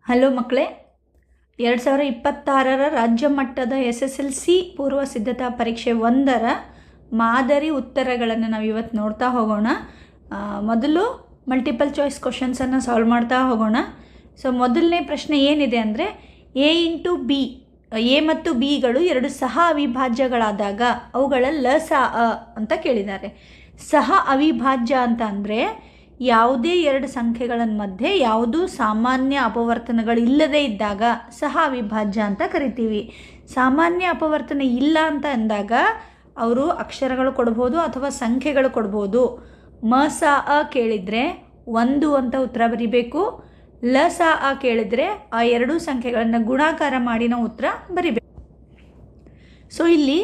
Hello ಮಕ್ಕಳೇ, 2026 ರಾಜ್ಯ ಮಟ್ಟದ SSLC ಪೂರ್ವ ಸಿದ್ಧತಾ ಪರೀಕ್ಷೆ 1ರ ಮಾದರಿ ಉತ್ತರಗಳನ್ನು ನಾವು ಇವತ್ತು ನೋಡ್ತಾ ಹೋಗೋಣ. ಮೊದಲು ಮಲ್ಟಿಪಲ್ ಚಾಯ್ಸ್ ಕ್ವಶನ್ಸನ್ನು ಸಾಲ್ವ್ ಮಾಡ್ತಾ ಹೋಗೋಣ. ಸೊ ಮೊದಲನೇ ಪ್ರಶ್ನೆ ಏನಿದೆ ಅಂದರೆ, ಎ ಮತ್ತು ಬಿಗಳು ಎರಡು ಸಹ ಅವಿಭಾಜ್ಯಗಳಾದಾಗ ಅವುಗಳ ಅಂತ ಕೇಳಿದ್ದಾರೆ. ಸಹ ಅವಿಭಾಜ್ಯ ಅಂತ ಅಂದರೆ ಯಾವುದೇ ಎರಡು ಸಂಖ್ಯೆಗಳ ಮಧ್ಯೆ ಯಾವುದೂ ಸಾಮಾನ್ಯ ಅಪವರ್ತನಗಳು ಇಲ್ಲದೇ ಇದ್ದಾಗ ಸಹ ಅವಿಭಾಜ್ಯ ಅಂತ ಕರಿತೀವಿ. ಸಾಮಾನ್ಯ ಅಪವರ್ತನ ಇಲ್ಲ ಅಂತ ಅಂದಾಗ ಅವರು ಅಕ್ಷರಗಳು ಕೊಡ್ಬೋದು ಅಥವಾ ಸಂಖ್ಯೆಗಳು ಕೊಡ್ಬೋದು. ಸ ಕೇಳಿದರೆ 1 ಅಂತ ಉತ್ತರ ಬರಿಬೇಕು. ಕೇಳಿದರೆ ಆ ಎರಡೂ ಸಂಖ್ಯೆಗಳನ್ನು ಗುಣಾಕಾರ ಮಾಡಿ ನಾವು ಉತ್ತರ ಬರಿಬೇಕು. ಸೊ ಇಲ್ಲಿ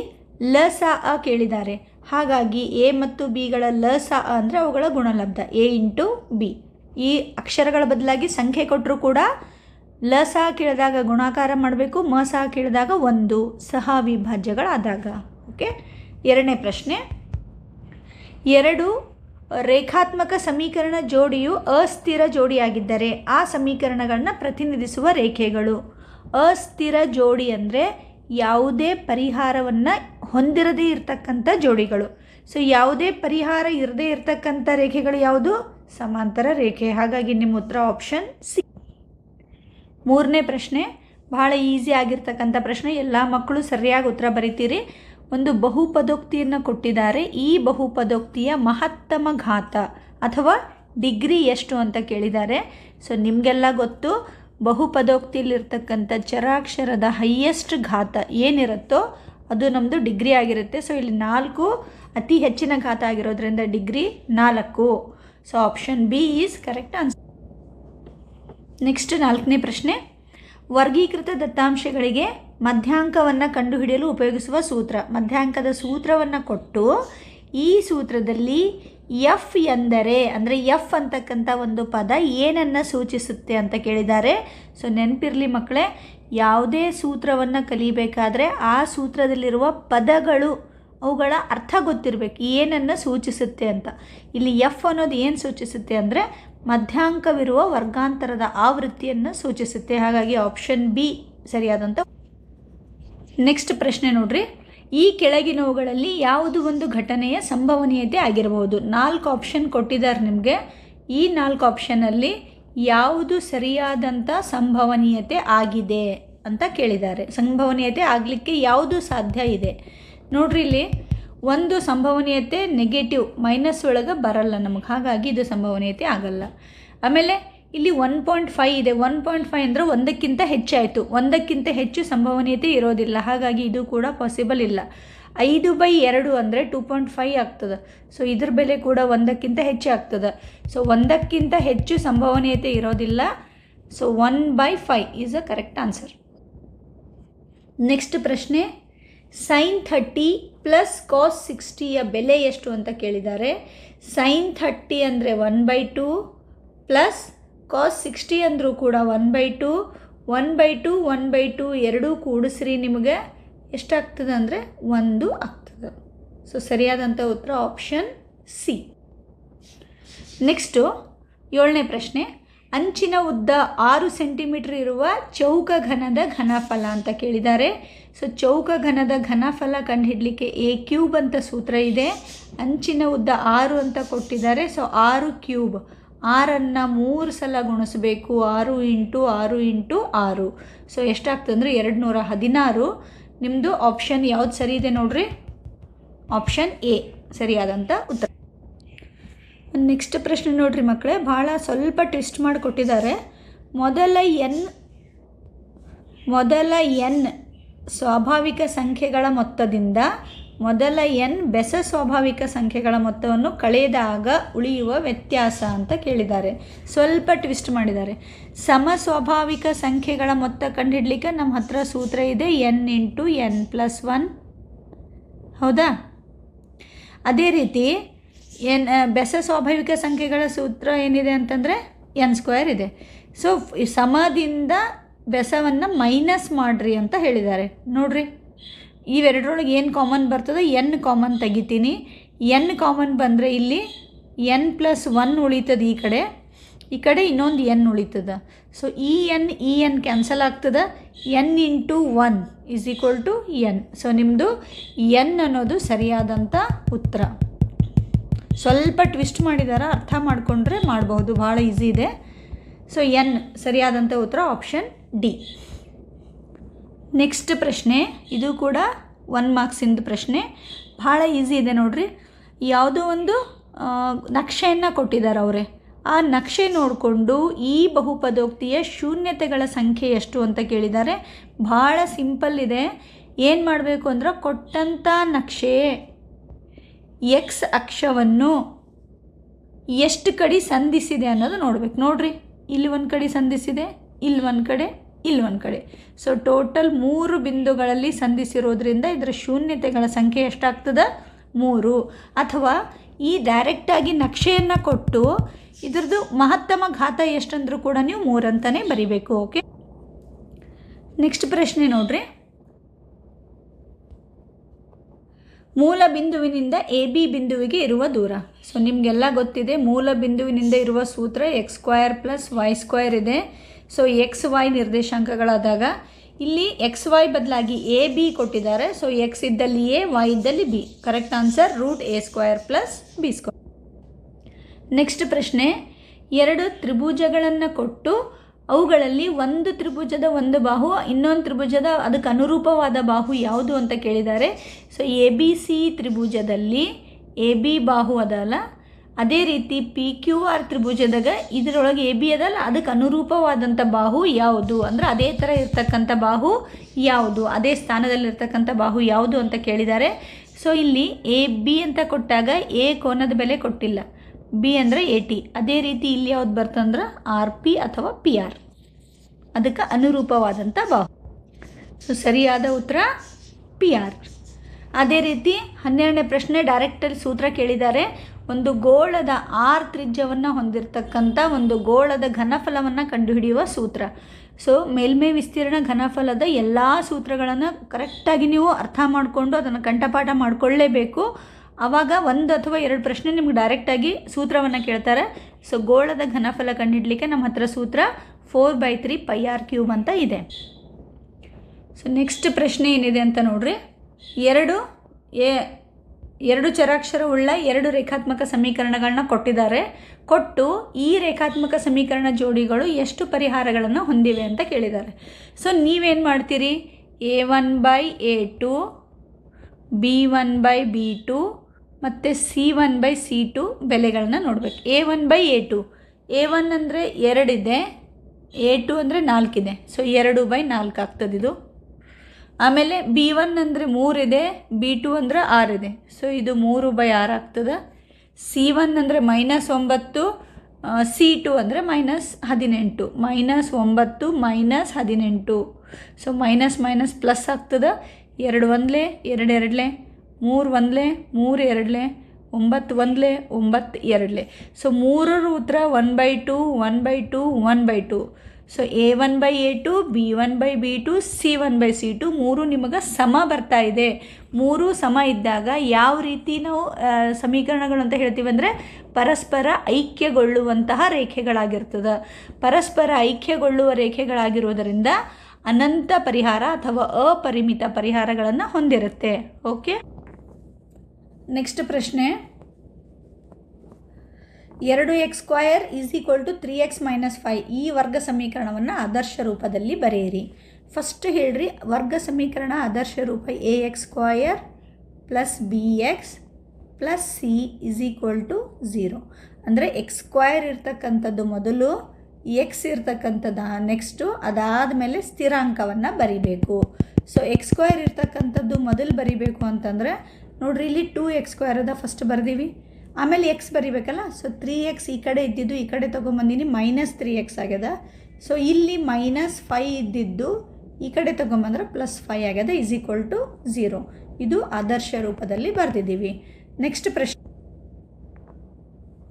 ಕೇಳಿದ್ದಾರೆ, ಹಾಗಾಗಿ ಎ ಮತ್ತು ಬಿಗಳ ಅಂದರೆ ಅವುಗಳ ಗುಣಲಬ್ಧ ಎ ಇಂಟು ಬಿ. ಈ ಅಕ್ಷರಗಳ ಬದಲಾಗಿ ಸಂಖ್ಯೆ ಕೊಟ್ಟರೂ ಕೂಡ ಕೇಳಿದಾಗ ಗುಣಾಕಾರ ಮಾಡಬೇಕು, ಕೇಳಿದಾಗ 1 ಸಹ ಅವಿಭಾಜ್ಯಗಳಾದಾಗ. ಓಕೆ, ಎರಡನೇ ಪ್ರಶ್ನೆ, ಎರಡು ರೇಖಾತ್ಮಕ ಸಮೀಕರಣ ಜೋಡಿಯು ಅಸ್ಥಿರ ಜೋಡಿಯಾಗಿದ್ದರೆ ಆ ಸಮೀಕರಣಗಳನ್ನ ಪ್ರತಿನಿಧಿಸುವ ರೇಖೆಗಳು. ಅಸ್ಥಿರ ಜೋಡಿ ಅಂದರೆ ಯಾವುದೇ ಪರಿಹಾರವನ್ನು ಹೊಂದಿರದೇ ಇರತಕ್ಕಂಥ ಜೋಡಿಗಳು. ಸೊ ಯಾವುದೇ ಪರಿಹಾರ ಇರದೇ ಇರತಕ್ಕಂಥ ರೇಖೆಗಳು ಯಾವುದು? ಸಮಾಂತರ ರೇಖೆ. ಹಾಗಾಗಿ ನಿಮ್ಮ ಉತ್ತರ ಆಪ್ಷನ್ ಸಿ. ಮೂರನೇ ಪ್ರಶ್ನೆ ಬಹಳ ಈಸಿ ಆಗಿರ್ತಕ್ಕಂಥ ಪ್ರಶ್ನೆ, ಎಲ್ಲ ಮಕ್ಕಳು ಸರಿಯಾಗಿ ಉತ್ತರ ಬರೀತೀರಿ. ಒಂದು ಬಹುಪದೋಕ್ತಿಯನ್ನು ಕೊಟ್ಟಿದ್ದಾರೆ. ಈ ಬಹುಪದೋಕ್ತಿಯ ಮಹತ್ತಮ ಘಾತ ಅಥವಾ ಡಿಗ್ರಿ ಎಷ್ಟು ಅಂತ ಕೇಳಿದ್ದಾರೆ. ಸೊ ನಿಮಗೆಲ್ಲ ಗೊತ್ತು, ಬಹುಪದೋಕ್ತಿಯಲ್ಲಿರ್ತಕ್ಕಂಥ ಚರಾಕ್ಷರದ ಹೈಯೆಸ್ಟ್ ಘಾತ ಏನಿರುತ್ತೋ ಅದು ನಮ್ಮದು ಡಿಗ್ರಿ ಆಗಿರುತ್ತೆ. ಸೊ ಇಲ್ಲಿ 4 ಅತಿ ಹೆಚ್ಚಿನ ಘಾತ ಆಗಿರೋದ್ರಿಂದ degree 4. So option B is correct answer. Next ನಾಲ್ಕನೇ ಪ್ರಶ್ನೆ, ವರ್ಗೀಕೃತ ದತ್ತಾಂಶಗಳಿಗೆ ಮಧ್ಯಾಂಕವನ್ನು ಕಂಡುಹಿಡಿಯಲು ಉಪಯೋಗಿಸುವ ಸೂತ್ರ. ಮಧ್ಯಾಂಕದ ಸೂತ್ರವನ್ನು ಕೊಟ್ಟು ಈ ಸೂತ್ರದಲ್ಲಿ ಎಫ್ ಎಂದರೆ ಅಂದರೆ ಎಫ್ ಅಂತಕ್ಕಂಥ ಒಂದು ಪದ ಏನನ್ನು ಸೂಚಿಸುತ್ತೆ ಅಂತ ಕೇಳಿದ್ದಾರೆ. ಸೊ ನೆನಪಿರಲಿ ಮಕ್ಕಳೇ, ಯಾವುದೇ ಸೂತ್ರವನ್ನು ಕಲಿಬೇಕಾದ್ರೆ ಆ ಸೂತ್ರದಲ್ಲಿರುವ ಪದಗಳು ಅವುಗಳ ಅರ್ಥ ಗೊತ್ತಿರಬೇಕು, ಏನನ್ನು ಸೂಚಿಸುತ್ತೆ ಅಂತ. ಇಲ್ಲಿ ಎಫ್ ಅನ್ನೋದು ಏನು ಸೂಚಿಸುತ್ತೆ ಅಂದರೆ ಮಧ್ಯಾಂಕವಿರುವ ವರ್ಗಾಂತರದ ಆವೃತ್ತಿಯನ್ನು ಸೂಚಿಸುತ್ತೆ. ಹಾಗಾಗಿ ಆಪ್ಷನ್ ಬಿ ಸರಿಯಾದಂಥ. ನೆಕ್ಸ್ಟ್ ಪ್ರಶ್ನೆ ನೋಡ್ರಿ, ಈ ಕೆಳಗಿನವುಗಳಲ್ಲಿ ಯಾವುದು ಒಂದು ಘಟನೆಯ ಸಂಭವನೀಯತೆ ಆಗಿರಬಹುದು? 4 ಆಪ್ಷನ್ ಕೊಟ್ಟಿದ್ದಾರೆ ನಿಮಗೆ. ಈ 4 ಆಪ್ಷನಲ್ಲಿ ಯಾವುದು ಸರಿಯಾದಂಥ ಸಂಭವನೀಯತೆ ಆಗಿದೆ ಅಂತ ಕೇಳಿದ್ದಾರೆ. ಸಂಭವನೀಯತೆ ಆಗಲಿಕ್ಕೆ ಯಾವುದು ಸಾಧ್ಯ ಇದೆ ನೋಡ್ರಿ. ಇಲ್ಲಿ ಒಂದು ಸಂಭವನೀಯತೆ ನೆಗೆಟಿವ್ ಮೈನಸ್ ಒಳಗೆ ಬರಲ್ಲ ನಮಗೆ, ಹಾಗಾಗಿ ಇದು ಸಂಭವನೀಯತೆ ಆಗಲ್ಲ. ಆಮೇಲೆ ಇಲ್ಲಿ 1.5 ಇದೆ. 1.5 ಅಂದರೆ 1ಕ್ಕಿಂತ ಹೆಚ್ಚಾಯಿತು. 1ಕ್ಕಿಂತ ಹೆಚ್ಚು ಸಂಭವನೀಯತೆ ಇರೋದಿಲ್ಲ, ಹಾಗಾಗಿ ಇದು ಕೂಡ ಪಾಸಿಬಲ್ ಇಲ್ಲ. 5/2 ಅಂದರೆ 2.5 ಆಗ್ತದೆ. ಸೊ ಇದ್ರ ಬೆಲೆ ಕೂಡ 1ಕ್ಕಿಂತ ಹೆಚ್ಚು ಆಗ್ತದೆ. ಸೊ 1ಕ್ಕಿಂತ ಹೆಚ್ಚು ಸಂಭವನೀಯತೆ ಇರೋದಿಲ್ಲ. So 1/5 is a correct answer. Next ಪ್ರಶ್ನೆ, sin 30 ಪ್ಲಸ್ cos 60ಯ ಬೆಲೆ ಎಷ್ಟು ಅಂತ ಕೇಳಿದ್ದಾರೆ. sin 30 ಅಂದರೆ 1/2 ಪ್ಲಸ್ cos 60 ಅಂದರೂ ಕೂಡ 1/2. 1/2 1/2 ಎರಡೂ ಕೂಡಿಸ್ರಿ ನಿಮಗೆ ಎಷ್ಟಾಗ್ತದೆ ಅಂದರೆ 1 ಆಗ್ತದೆ. ಸೊ ಸರಿಯಾದಂಥ ಉತ್ತರ ಆಪ್ಷನ್ ಸಿ. ನೆಕ್ಸ್ಟು 7ನೇ ಪ್ರಶ್ನೆ, ಅಂಚಿನ ಉದ್ದ 6 ಸೆಂಟಿಮೀಟರ್ ಇರುವ ಚೌಕ ಘನದ ಘನಫಲ ಅಂತ ಕೇಳಿದ್ದಾರೆ. ಸೊ ಚೌಕ ಘನದ ಘನಫಲ ಕಂಡುಹಿಡಲಿಕ್ಕೆ a³ ಅಂತ ಸೂತ್ರ ಇದೆ. ಅಂಚಿನ ಉದ್ದ 6 ಅಂತ ಕೊಟ್ಟಿದ್ದಾರೆ. ಸೊ 6³ 6ಅನ್ನು 3 ಸಲ ಗುಣಿಸಬೇಕು. 6 × 6 × 6. ಸೊ ಎಷ್ಟಾಗ್ತದೆ ಅಂದರೆ 216. ನಿಮ್ಮದು ಆಪ್ಷನ್ ಯಾವ್ದು ಸರಿ ಇದೆ ನೋಡ್ರಿ? ಆಪ್ಷನ್ ಎ ಸರಿಯಾದಂಥ ಉತ್ತರ. ನೆಕ್ಸ್ಟ್ ಪ್ರಶ್ನೆ ನೋಡ್ರಿ ಮಕ್ಕಳೇ, ಭಾಳ ಸ್ವಲ್ಪ ಟ್ವಿಸ್ಟ್ ಮಾಡಿಕೊಟ್ಟಿದ್ದಾರೆ. ಮೊದಲ ಎನ್ ಸ್ವಾಭಾವಿಕ ಸಂಖ್ಯೆಗಳ ಮೊತ್ತದಿಂದ ಮೊದಲ n ಬೆಸ ಸ್ವಾಭಾವಿಕ ಸಂಖ್ಯೆಗಳ ಮೊತ್ತವನ್ನು ಕಳೆದಾಗ ಉಳಿಯುವ ವ್ಯತ್ಯಾಸ ಅಂತ ಕೇಳಿದ್ದಾರೆ. ಸ್ವಲ್ಪ ಟ್ವಿಸ್ಟ್ ಮಾಡಿದ್ದಾರೆ. ಸಮ ಸ್ವಾಭಾವಿಕ ಸಂಖ್ಯೆಗಳ ಮೊತ್ತ ಕಂಡುಹಿಡಲಿಕ್ಕೆ ನಮ್ಮ ಹತ್ರ ಸೂತ್ರ ಇದೆ, n × n+1. ಹೌದಾ? ಅದೇ ರೀತಿ ಬೆಸ ಸ್ವಾಭಾವಿಕ ಸಂಖ್ಯೆಗಳ ಸೂತ್ರ ಏನಿದೆ ಅಂತಂದರೆ n² ಇದೆ. ಸೊ ಸಮದಿಂದ ಬೆಸವನ್ನು ಮೈನಸ್ ಮಾಡಿರಿ ಅಂತ ಹೇಳಿದ್ದಾರೆ. ನೋಡ್ರಿ, ಇವೆರಡರೊಳಗೆ ಏನು ಕಾಮನ್ ಬರ್ತದೆ? n ಕಾಮನ್ ತೆಗಿತೀನಿ. n ಕಾಮನ್ ಬಂದರೆ ಇಲ್ಲಿ n+1 ಉಳಿತದೆ ಈ ಕಡೆ, ಈ ಕಡೆ ಇನ್ನೊಂದು ಎನ್ ಉಳಿತದ. ಸೊ ಈ ಎನ್ ಕ್ಯಾನ್ಸಲ್ ಆಗ್ತದೆ. N into 1 is equal to n. So ನಿಮ್ಮದು ಎನ್ ಅನ್ನೋದು ಸರಿಯಾದಂಥ ಉತ್ತರ. ಸ್ವಲ್ಪ ಟ್ವಿಸ್ಟ್ ಮಾಡಿದಾರ, ಅರ್ಥ ಮಾಡಿಕೊಂಡ್ರೆ ಮಾಡಬಹುದು, ಭಾಳ ಈಸಿ ಇದೆ. ಸೊ ಎನ್ ಸರಿಯಾದಂಥ ಉತ್ತರ ಆಪ್ಷನ್ ಡಿ. ನೆಕ್ಸ್ಟ್ ಪ್ರಶ್ನೆ, ಇದು ಕೂಡ 1 ಮಾರ್ಕ್ಸಿಂದು ಪ್ರಶ್ನೆ, ಭಾಳ ಈಸಿ ಇದೆ ನೋಡ್ರಿ. ಯಾವುದೋ ಒಂದು ನಕ್ಷೆಯನ್ನು ಕೊಟ್ಟಿದ್ದಾರೆ ಅವರೇ. ಆ ನಕ್ಷೆ ನೋಡಿಕೊಂಡು ಈ ಬಹುಪದೋಕ್ತಿಯ ಶೂನ್ಯತೆಗಳ ಸಂಖ್ಯೆ ಎಷ್ಟು ಅಂತ ಕೇಳಿದ್ದಾರೆ. ಭಾಳ ಸಿಂಪಲ್ ಇದೆ. ಏನು ಮಾಡಬೇಕು ಅಂದ್ರೆ, ಕೊಟ್ಟಂಥ ನಕ್ಷೆ ಎಕ್ಸ್ ಅಕ್ಷವನ್ನು ಎಷ್ಟು ಕಡೆ ಸಂಧಿಸಿದೆ ಅನ್ನೋದು ನೋಡ್ಬೇಕು. ನೋಡ್ರಿ, ಇಲ್ಲಿ ಒಂದು ಕಡೆ ಸಂಧಿಸಿದೆ, ಇಲ್ಲಿ ಒಂದು ಕಡೆ, ಇಲ್ಲಿ ಒಂದು ಕಡೆ. ಸೊ ಟೋಟಲ್ 3 ಬಿಂದುಗಳಲ್ಲಿ ಸಂಧಿಸಿರೋದ್ರಿಂದ ಇದರ ಶೂನ್ಯತೆಗಳ ಸಂಖ್ಯೆ ಎಷ್ಟಾಗ್ತದೆ? 3. ಅಥವಾ ಈ ಡೈರೆಕ್ಟಾಗಿ ನಕ್ಷೆಯನ್ನು ಕೊಟ್ಟು ಇದ್ರದ್ದು ಮಹತ್ತಮ ಘಾತ ಎಷ್ಟಂದ್ರೂ ಕೂಡ ನೀವು 3 ಅಂತಲೇ ಬರಿಬೇಕು. ಓಕೆ, ನೆಕ್ಸ್ಟ್ ಪ್ರಶ್ನೆ ನೋಡ್ರಿ. ಮೂಲ ಬಿಂದುವಿನಿಂದ ಎ ಬಿ ಬಿಂದುವಿಗೆ ಇರುವ ದೂರ. ಸೊ ನಿಮಗೆಲ್ಲ ಗೊತ್ತಿದೆ, ಮೂಲ ಬಿಂದುವಿನಿಂದ ಇರುವ ಸೂತ್ರ x² + y² ಇದೆ. ಸೊ ಎಕ್ಸ್ ವೈ ನಿರ್ದೇಶಾಂಕಗಳಾದಾಗ ಇಲ್ಲಿ ಎಕ್ಸ್ ವೈ ಬದಲಾಗಿ ಎ ಬಿ ಕೊಟ್ಟಿದ್ದಾರೆ. ಸೊ ಎಕ್ಸ್ ಇದ್ದಲ್ಲಿ ಎ, ವೈ ಇದ್ದಲ್ಲಿ B. Correct answer √a² + b². Next ಪ್ರಶ್ನೆ, 2 ತ್ರಿಭುಜಗಳನ್ನು ಕೊಟ್ಟು ಅವುಗಳಲ್ಲಿ ಒಂದು ತ್ರಿಭುಜದ ಒಂದು ಬಾಹು, ಇನ್ನೊಂದು ತ್ರಿಭುಜದ ಅದಕ್ಕೆ ಅನುರೂಪವಾದ ಬಾಹು ಯಾವುದು ಅಂತ ಕೇಳಿದ್ದಾರೆ. ಸೊ ಎ ಬಿ ಸಿ ತ್ರಿಭುಜದಲ್ಲಿ ಎ ಬಿ ಬಾಹು ಅದಲ್ಲ, ಅದೇ ರೀತಿ ಪಿ ಕ್ಯೂ ಆರ್ ತ್ರಿಭುಜದಾಗ ಇದರೊಳಗೆ ಎ ಬಿ ಅದಲ್ಲ, ಅದಕ್ಕೆ ಅನುರೂಪವಾದಂಥ ಬಾಹು ಯಾವುದು ಅಂದರೆ ಅದೇ ಥರ ಇರ್ತಕ್ಕಂಥ ಬಾಹು ಯಾವುದು, ಅದೇ ಸ್ಥಾನದಲ್ಲಿರ್ತಕ್ಕಂಥ ಬಾಹು ಯಾವುದು ಅಂತ ಕೇಳಿದ್ದಾರೆ. ಸೊ ಇಲ್ಲಿ ಎ ಬಿ ಅಂತ ಕೊಟ್ಟಾಗ ಎ ಕೋನದ ಬೆಲೆ ಕೊಟ್ಟಿಲ್ಲ, ಬಿ ಅಂದರೆ AT. ಅದೇ ರೀತಿ ಇಲ್ಲಿ ಯಾವ್ದು ಬರ್ತಂದ್ರೆ RP ಅಥವಾ PR, ಅದಕ್ಕೆ ಅನುರೂಪವಾದಂಥ ಬಾಹು. ಸೊ ಸರಿಯಾದ ಉತ್ತರ PR. ಅದೇ ರೀತಿ 12ನೇ ಪ್ರಶ್ನೆ, ಡೈರೆಕ್ಟಲ್ಲಿ ಸೂತ್ರ ಕೇಳಿದ್ದಾರೆ. ಒಂದು ಗೋಳದ R ತ್ರಿಜ್ಯವನ್ನು ಹೊಂದಿರತಕ್ಕಂಥ ಒಂದು ಗೋಳದ ಘನಫಲವನ್ನು ಕಂಡುಹಿಡಿಯುವ ಸೂತ್ರ. ಸೊ ಮೇಲ್ಮೈ ವಿಸ್ತೀರ್ಣ ಘನಫಲದ ಎಲ್ಲ ಸೂತ್ರಗಳನ್ನು ಕರೆಕ್ಟಾಗಿ ನೀವು ಅರ್ಥ ಮಾಡಿಕೊಂಡು ಅದನ್ನು ಕಂಠಪಾಠ ಮಾಡಿಕೊಳ್ಳೇಬೇಕು. ಆವಾಗ 1 ಅಥವಾ 2 ಪ್ರಶ್ನೆ ನಿಮ್ಗೆ ಡೈರೆಕ್ಟಾಗಿ ಸೂತ್ರವನ್ನು ಕೇಳ್ತಾರೆ. ಸೊ ಗೋಳದ ಘನಫಲ ಕಂಡುಹಿಡಲಿಕ್ಕೆ ನಮ್ಮ ಹತ್ರ ಸೂತ್ರ 4/3 πr³ ಅಂತ ಇದೆ. ಸೊ ನೆಕ್ಸ್ಟ್ ಪ್ರಶ್ನೆ ಏನಿದೆ ಅಂತ ನೋಡ್ರಿ. ಎರಡು ಚರಾಕ್ಷರವುಳ್ಳ 2 ರೇಖಾತ್ಮಕ ಸಮೀಕರಣಗಳನ್ನ ಕೊಟ್ಟಿದ್ದಾರೆ. ಕೊಟ್ಟು ಈ ರೇಖಾತ್ಮಕ ಸಮೀಕರಣ ಜೋಡಿಗಳು ಎಷ್ಟು ಪರಿಹಾರಗಳನ್ನು ಹೊಂದಿವೆ ಅಂತ ಕೇಳಿದ್ದಾರೆ. ಸೊ ನೀವೇನು ಮಾಡ್ತೀರಿ, A1/A2, B1/B2 ಮತ್ತು C1/C2 ಬೆಲೆಗಳನ್ನ ನೋಡಬೇಕು. A1/A2, A1 ಅಂದರೆ 2 ಇದೆ, A2 ಅಂದರೆ 4 ಇದೆ. ಸೊ 2/4 ಆಗ್ತದೆ ಇದು. ಆಮೇಲೆ B1 ಅಂದರೆ 3 ಇದೆ, B2 ಅಂದರೆ 6 ಇದೆ. ಸೊ ಇದು 3/6 ಆಗ್ತದೆ. C1 ಅಂದರೆ -9, C2 ಅಂದರೆ -18. -9 -18. ಸೊ ಮೈನಸ್ ಪ್ಲಸ್ ಆಗ್ತದೆ. 2 1 2 2 3 1 3 2 9 1 9 2. ಸೊ 3ರ ಉತ್ತರ 1/2 1/2 1/2. ಸೊ A1/A2, B1/B2, C1/C2 3 ನಿಮಗೆ ಸಮ ಬರ್ತಾ ಇದೆ. 3 ಸಮ ಇದ್ದಾಗ ಯಾವ ರೀತಿ ನಾವು ಸಮೀಕರಣಗಳು ಅಂತ ಹೇಳ್ತೀವಿ ಅಂದರೆ ಪರಸ್ಪರ ಐಕ್ಯಗೊಳ್ಳುವಂತಹ ರೇಖೆಗಳಾಗಿರ್ತದೆ. ಪರಸ್ಪರ ಐಕ್ಯಗೊಳ್ಳುವ ರೇಖೆಗಳಾಗಿರೋದರಿಂದ ಅನಂತ ಪರಿಹಾರ ಅಥವಾ ಅಪರಿಮಿತ ಪರಿಹಾರಗಳನ್ನು ಹೊಂದಿರುತ್ತೆ. ಓಕೆ, ನೆಕ್ಸ್ಟ್ ಪ್ರಶ್ನೆ, 2x² = 3x - 5 ಈ ವರ್ಗ ಸಮೀಕರಣವನ್ನು ಆದರ್ಶ ರೂಪದಲ್ಲಿ ಬರೆಯಿರಿ. ಫಸ್ಟ್ ಹೇಳ್ರಿ, ವರ್ಗ ಸಮೀಕರಣ ಆದರ್ಶ ರೂಪ ax² + bx + c = 0. ಅಂದರೆ x² ಇರ್ತಕ್ಕಂಥದ್ದು ಮೊದಲು, ಎಕ್ಸ್ ಇರ್ತಕ್ಕಂಥದ್ದು ನೆಕ್ಸ್ಟು, ಅದಾದಮೇಲೆ ಸ್ಥಿರಾಂಕವನ್ನು ಬರಿಬೇಕು. ಸೊ x² ಇರ್ತಕ್ಕಂಥದ್ದು ಮೊದಲು ಬರಿಬೇಕು ಅಂತಂದರೆ ನೋಡ್ರಿ, ಇಲ್ಲಿ 2x² ಅದ ಫಸ್ಟ್ ಬರ್ದೀವಿ, ಆಮೇಲೆ ಎಕ್ಸ್ ಬರಿಬೇಕಲ್ಲ. ಸೊ 3x ಈ ಕಡೆ ಇದ್ದಿದ್ದು ಈ ಕಡೆ ತೊಗೊಂಬಂದಿನಿ, -3x ಆಗ್ಯದ. ಸೊ ಇಲ್ಲಿ -5 ಇದ್ದಿದ್ದು ಈ ಕಡೆ ತೊಗೊಂಬಂದ್ರೆ +5 ಆಗ್ಯದ, = 0. ಇದು ಆದರ್ಶ ರೂಪದಲ್ಲಿ ಬರೆದಿದ್ದೀವಿ. ನೆಕ್ಸ್ಟ್ ಪ್ರಶ್ನೆ,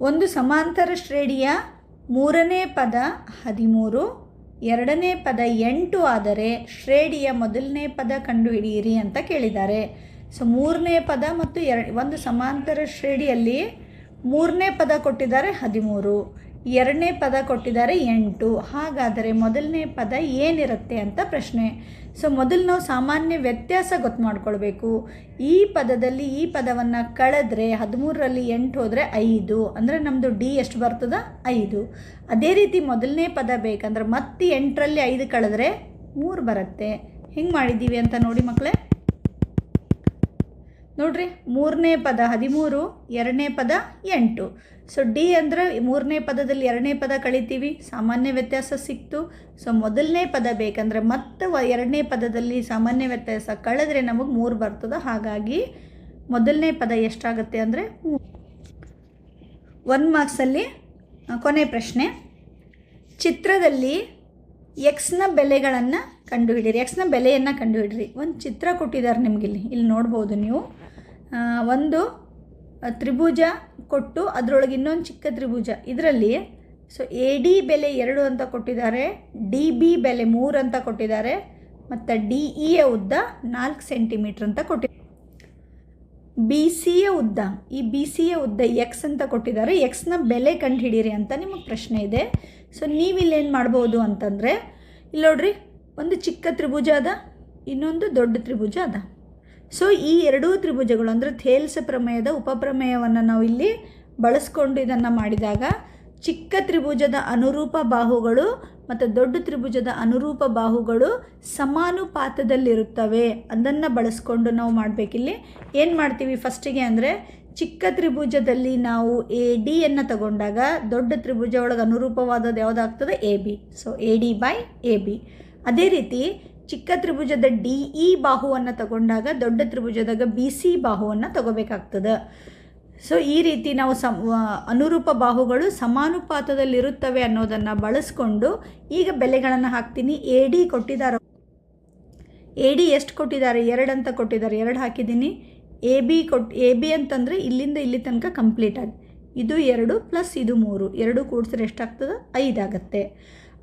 ಒಂದು ಸಮಾಂತರ ಶ್ರೇಣಿಯ 3ನೇ ಪದ 13, 2ನೇ ಪದ 8 ಆದರೆ ಶ್ರೇಣಿಯ ಮೊದಲನೇ ಪದ ಕಂಡುಹಿಡಿಯಿರಿ ಅಂತ ಕೇಳಿದ್ದಾರೆ. ಸೊ 3ನೇ ಪದ ಮತ್ತು ಒಂದು ಸಮಾಂತರ ಶ್ರೇಣಿಯಲ್ಲಿ 3ನೇ ಪದ ಕೊಟ್ಟಿದ್ದಾರೆ 13, ಎರಡನೇ ಪದ ಕೊಟ್ಟಿದ್ದಾರೆ 8. ಹಾಗಾದರೆ ಮೊದಲನೇ ಪದ ಏನಿರುತ್ತೆ ಅಂತ ಪ್ರಶ್ನೆ. ಸೊ ಮೊದಲು ನಾವು ಸಾಮಾನ್ಯ ವ್ಯತ್ಯಾಸ ಗೊತ್ತು ಮಾಡ್ಕೊಳ್ಬೇಕು. ಈ ಪದದಲ್ಲಿ ಈ ಪದವನ್ನು ಕಳೆದ್ರೆ 13ರಲ್ಲಿ 8 ಹೋದರೆ 5, ಅಂದರೆ ನಮ್ಮದು ಡಿ ಎಷ್ಟು ಬರ್ತದೆ 5. ಅದೇ ರೀತಿ ಮೊದಲನೇ ಪದ ಬೇಕಂದ್ರೆ ಮತ್ತೆ 8ರಲ್ಲಿ 5 ಕಳೆದ್ರೆ 3 ಬರುತ್ತೆ. ಹಿಂಗೆ ಮಾಡಿದ್ದೀವಿ ಅಂತ ನೋಡಿ ಮಕ್ಕಳೇ. ನೋಡ್ರಿ, ಮೂರನೇ ಪದ 13, ಎರಡನೇ ಪದ 8. ಸೊ ಡಿ ಅಂದರೆ ಮೂರನೇ ಪದದಲ್ಲಿ ಎರಡನೇ ಪದ ಕಳಿತೀವಿ, ಸಾಮಾನ್ಯ ವ್ಯತ್ಯಾಸ ಸಿಕ್ತು. ಸೊ ಮೊದಲನೇ ಪದ ಬೇಕಂದ್ರೆ ಮತ್ತೆ ಎರಡನೇ ಪದದಲ್ಲಿ ಸಾಮಾನ್ಯ ವ್ಯತ್ಯಾಸ ಕಳೆದ್ರೆ ನಮಗೆ 3 ಬರ್ತದೆ. ಹಾಗಾಗಿ ಮೊದಲನೇ ಪದ ಎಷ್ಟಾಗುತ್ತೆ ಅಂದರೆ 1 ಮಾರ್ಕ್ಸಲ್ಲಿ ಕೊನೆ ಪ್ರಶ್ನೆ. ಚಿತ್ರದಲ್ಲಿ ಎಕ್ಸ್ನ ಬೆಲೆಗಳನ್ನು ಕಂಡುಹಿಡಿಯಿರಿ. ಎಕ್ಸ್ನ ಬೆಲೆಯನ್ನು ಕಂಡುಹಿಡಿರಿ. ಒಂದು ಚಿತ್ರ ಕೊಟ್ಟಿದ್ದಾರೆ ನಿಮಗಿಲ್ಲಿ, ಇಲ್ಲಿ ನೋಡ್ಬೋದು ನೀವು. ಒಂದು ತ್ರಿಭುಜ ಕೊಟ್ಟು ಅದರೊಳಗೆ ಇನ್ನೊಂದು ಚಿಕ್ಕ ತ್ರಿಭುಜ, ಇದರಲ್ಲಿ ಸೊ ಎ ಡಿ ಬೆಲೆ 2 ಅಂತ ಕೊಟ್ಟಿದ್ದಾರೆ, ಡಿ ಬಿ ಬೆಲೆ 3 ಅಂತ ಕೊಟ್ಟಿದ್ದಾರೆ, ಮತ್ತು ಡಿ ಇಯ ಉದ್ದ 4 ಸೆಂಟಿಮೀಟ್ರ್ ಅಂತ ಕೊಟ್ಟಿದ್ದಾರೆ. ಬಿ ಸಿಯ ಉದ್ದ, ಈ ಬಿ ಸಿಯ ಉದ್ದ ಎಕ್ಸ್ ಅಂತ ಕೊಟ್ಟಿದ್ದಾರೆ. ಎಕ್ಸ್ನ ಬೆಲೆ ಕಂಡುಹಿಡೀರಿ ಅಂತ ನಿಮಗೆ ಪ್ರಶ್ನೆ ಇದೆ. ಸೊ ನೀವಿಲ್ಲೇನು ಮಾಡ್ಬೋದು ಅಂತಂದರೆ, ಇಲ್ಲಿ ನೋಡ್ರಿ, ಒಂದು ಚಿಕ್ಕ ತ್ರಿಭುಜ ಅದ, ಇನ್ನೊಂದು ದೊಡ್ಡ ತ್ರಿಭುಜ ಅದ. ಸೊ ಈ ಎರಡೂ ತ್ರಿಭುಜಗಳು ಅಂದರೆ ಥೇಲ್ಸ್ ಪ್ರಮೇಯದ ಉಪಪ್ರಮೇಯವನ್ನು ನಾವು ಇಲ್ಲಿ ಬಳಸ್ಕೊಂಡು ಇದನ್ನು ಮಾಡಿದಾಗ ಚಿಕ್ಕ ತ್ರಿಭುಜದ ಅನುರೂಪ ಬಾಹುಗಳು ಮತ್ತು ದೊಡ್ಡ ತ್ರಿಭುಜದ ಅನುರೂಪ ಬಾಹುಗಳು ಸಮಾನುಪಾತದಲ್ಲಿರುತ್ತವೆ. ಅದನ್ನು ಬಳಸ್ಕೊಂಡು ನಾವು ಮಾಡಬೇಕಿಲ್ಲಿ. ಏನು ಮಾಡ್ತೀವಿ ಫಸ್ಟಿಗೆ ಅಂದರೆ, ಚಿಕ್ಕ ತ್ರಿಭುಜದಲ್ಲಿ ನಾವು ಎ ಡಿಯನ್ನು ತಗೊಂಡಾಗ ದೊಡ್ಡ ತ್ರಿಭುಜ ಒಳಗೆ ಅನುರೂಪವಾದದ್ದು ಯಾವುದಾಗ್ತದೆ, A B. So A D by A B. ಅದೇ ರೀತಿ ಚಿಕ್ಕ ತ್ರಿಭುಜದ ಡಿ ಇ ಬಾಹುವನ್ನು ತಗೊಂಡಾಗ ದೊಡ್ಡ ತ್ರಿಭುಜದಾಗ ಬಿ ಸಿ ಬಾಹುವನ್ನು ತಗೋಬೇಕಾಗ್ತದೆ. ಸೊ ಈ ರೀತಿ ನಾವು ಅನುರೂಪ ಬಾಹುಗಳು ಸಮಾನುಪಾತದಲ್ಲಿರುತ್ತವೆ ಅನ್ನೋದನ್ನು ಬಳಸ್ಕೊಂಡು ಈಗ ಬೆಲೆಗಳನ್ನು ಹಾಕ್ತೀನಿ. ಎ ಡಿ ಕೊಟ್ಟಿದ್ದಾರೆ, ಎ ಡಿ ಎಷ್ಟು ಕೊಟ್ಟಿದ್ದಾರೆ, 2 ಅಂತ ಕೊಟ್ಟಿದ್ದಾರೆ, 2 ಹಾಕಿದ್ದೀನಿ. ಎ ಬಿ ಅಂತಂದರೆ ಇಲ್ಲಿಂದ ಇಲ್ಲಿ ತನಕ ಕಂಪ್ಲೀಟ್ ಆಗಿ, ಇದು 2 ಪ್ಲಸ್ ಇದು 3, 2 ಕೂಡಿಸಿದ್ರೆ ಎಷ್ಟಾಗ್ತದೆ, 5 ಆಗುತ್ತೆ.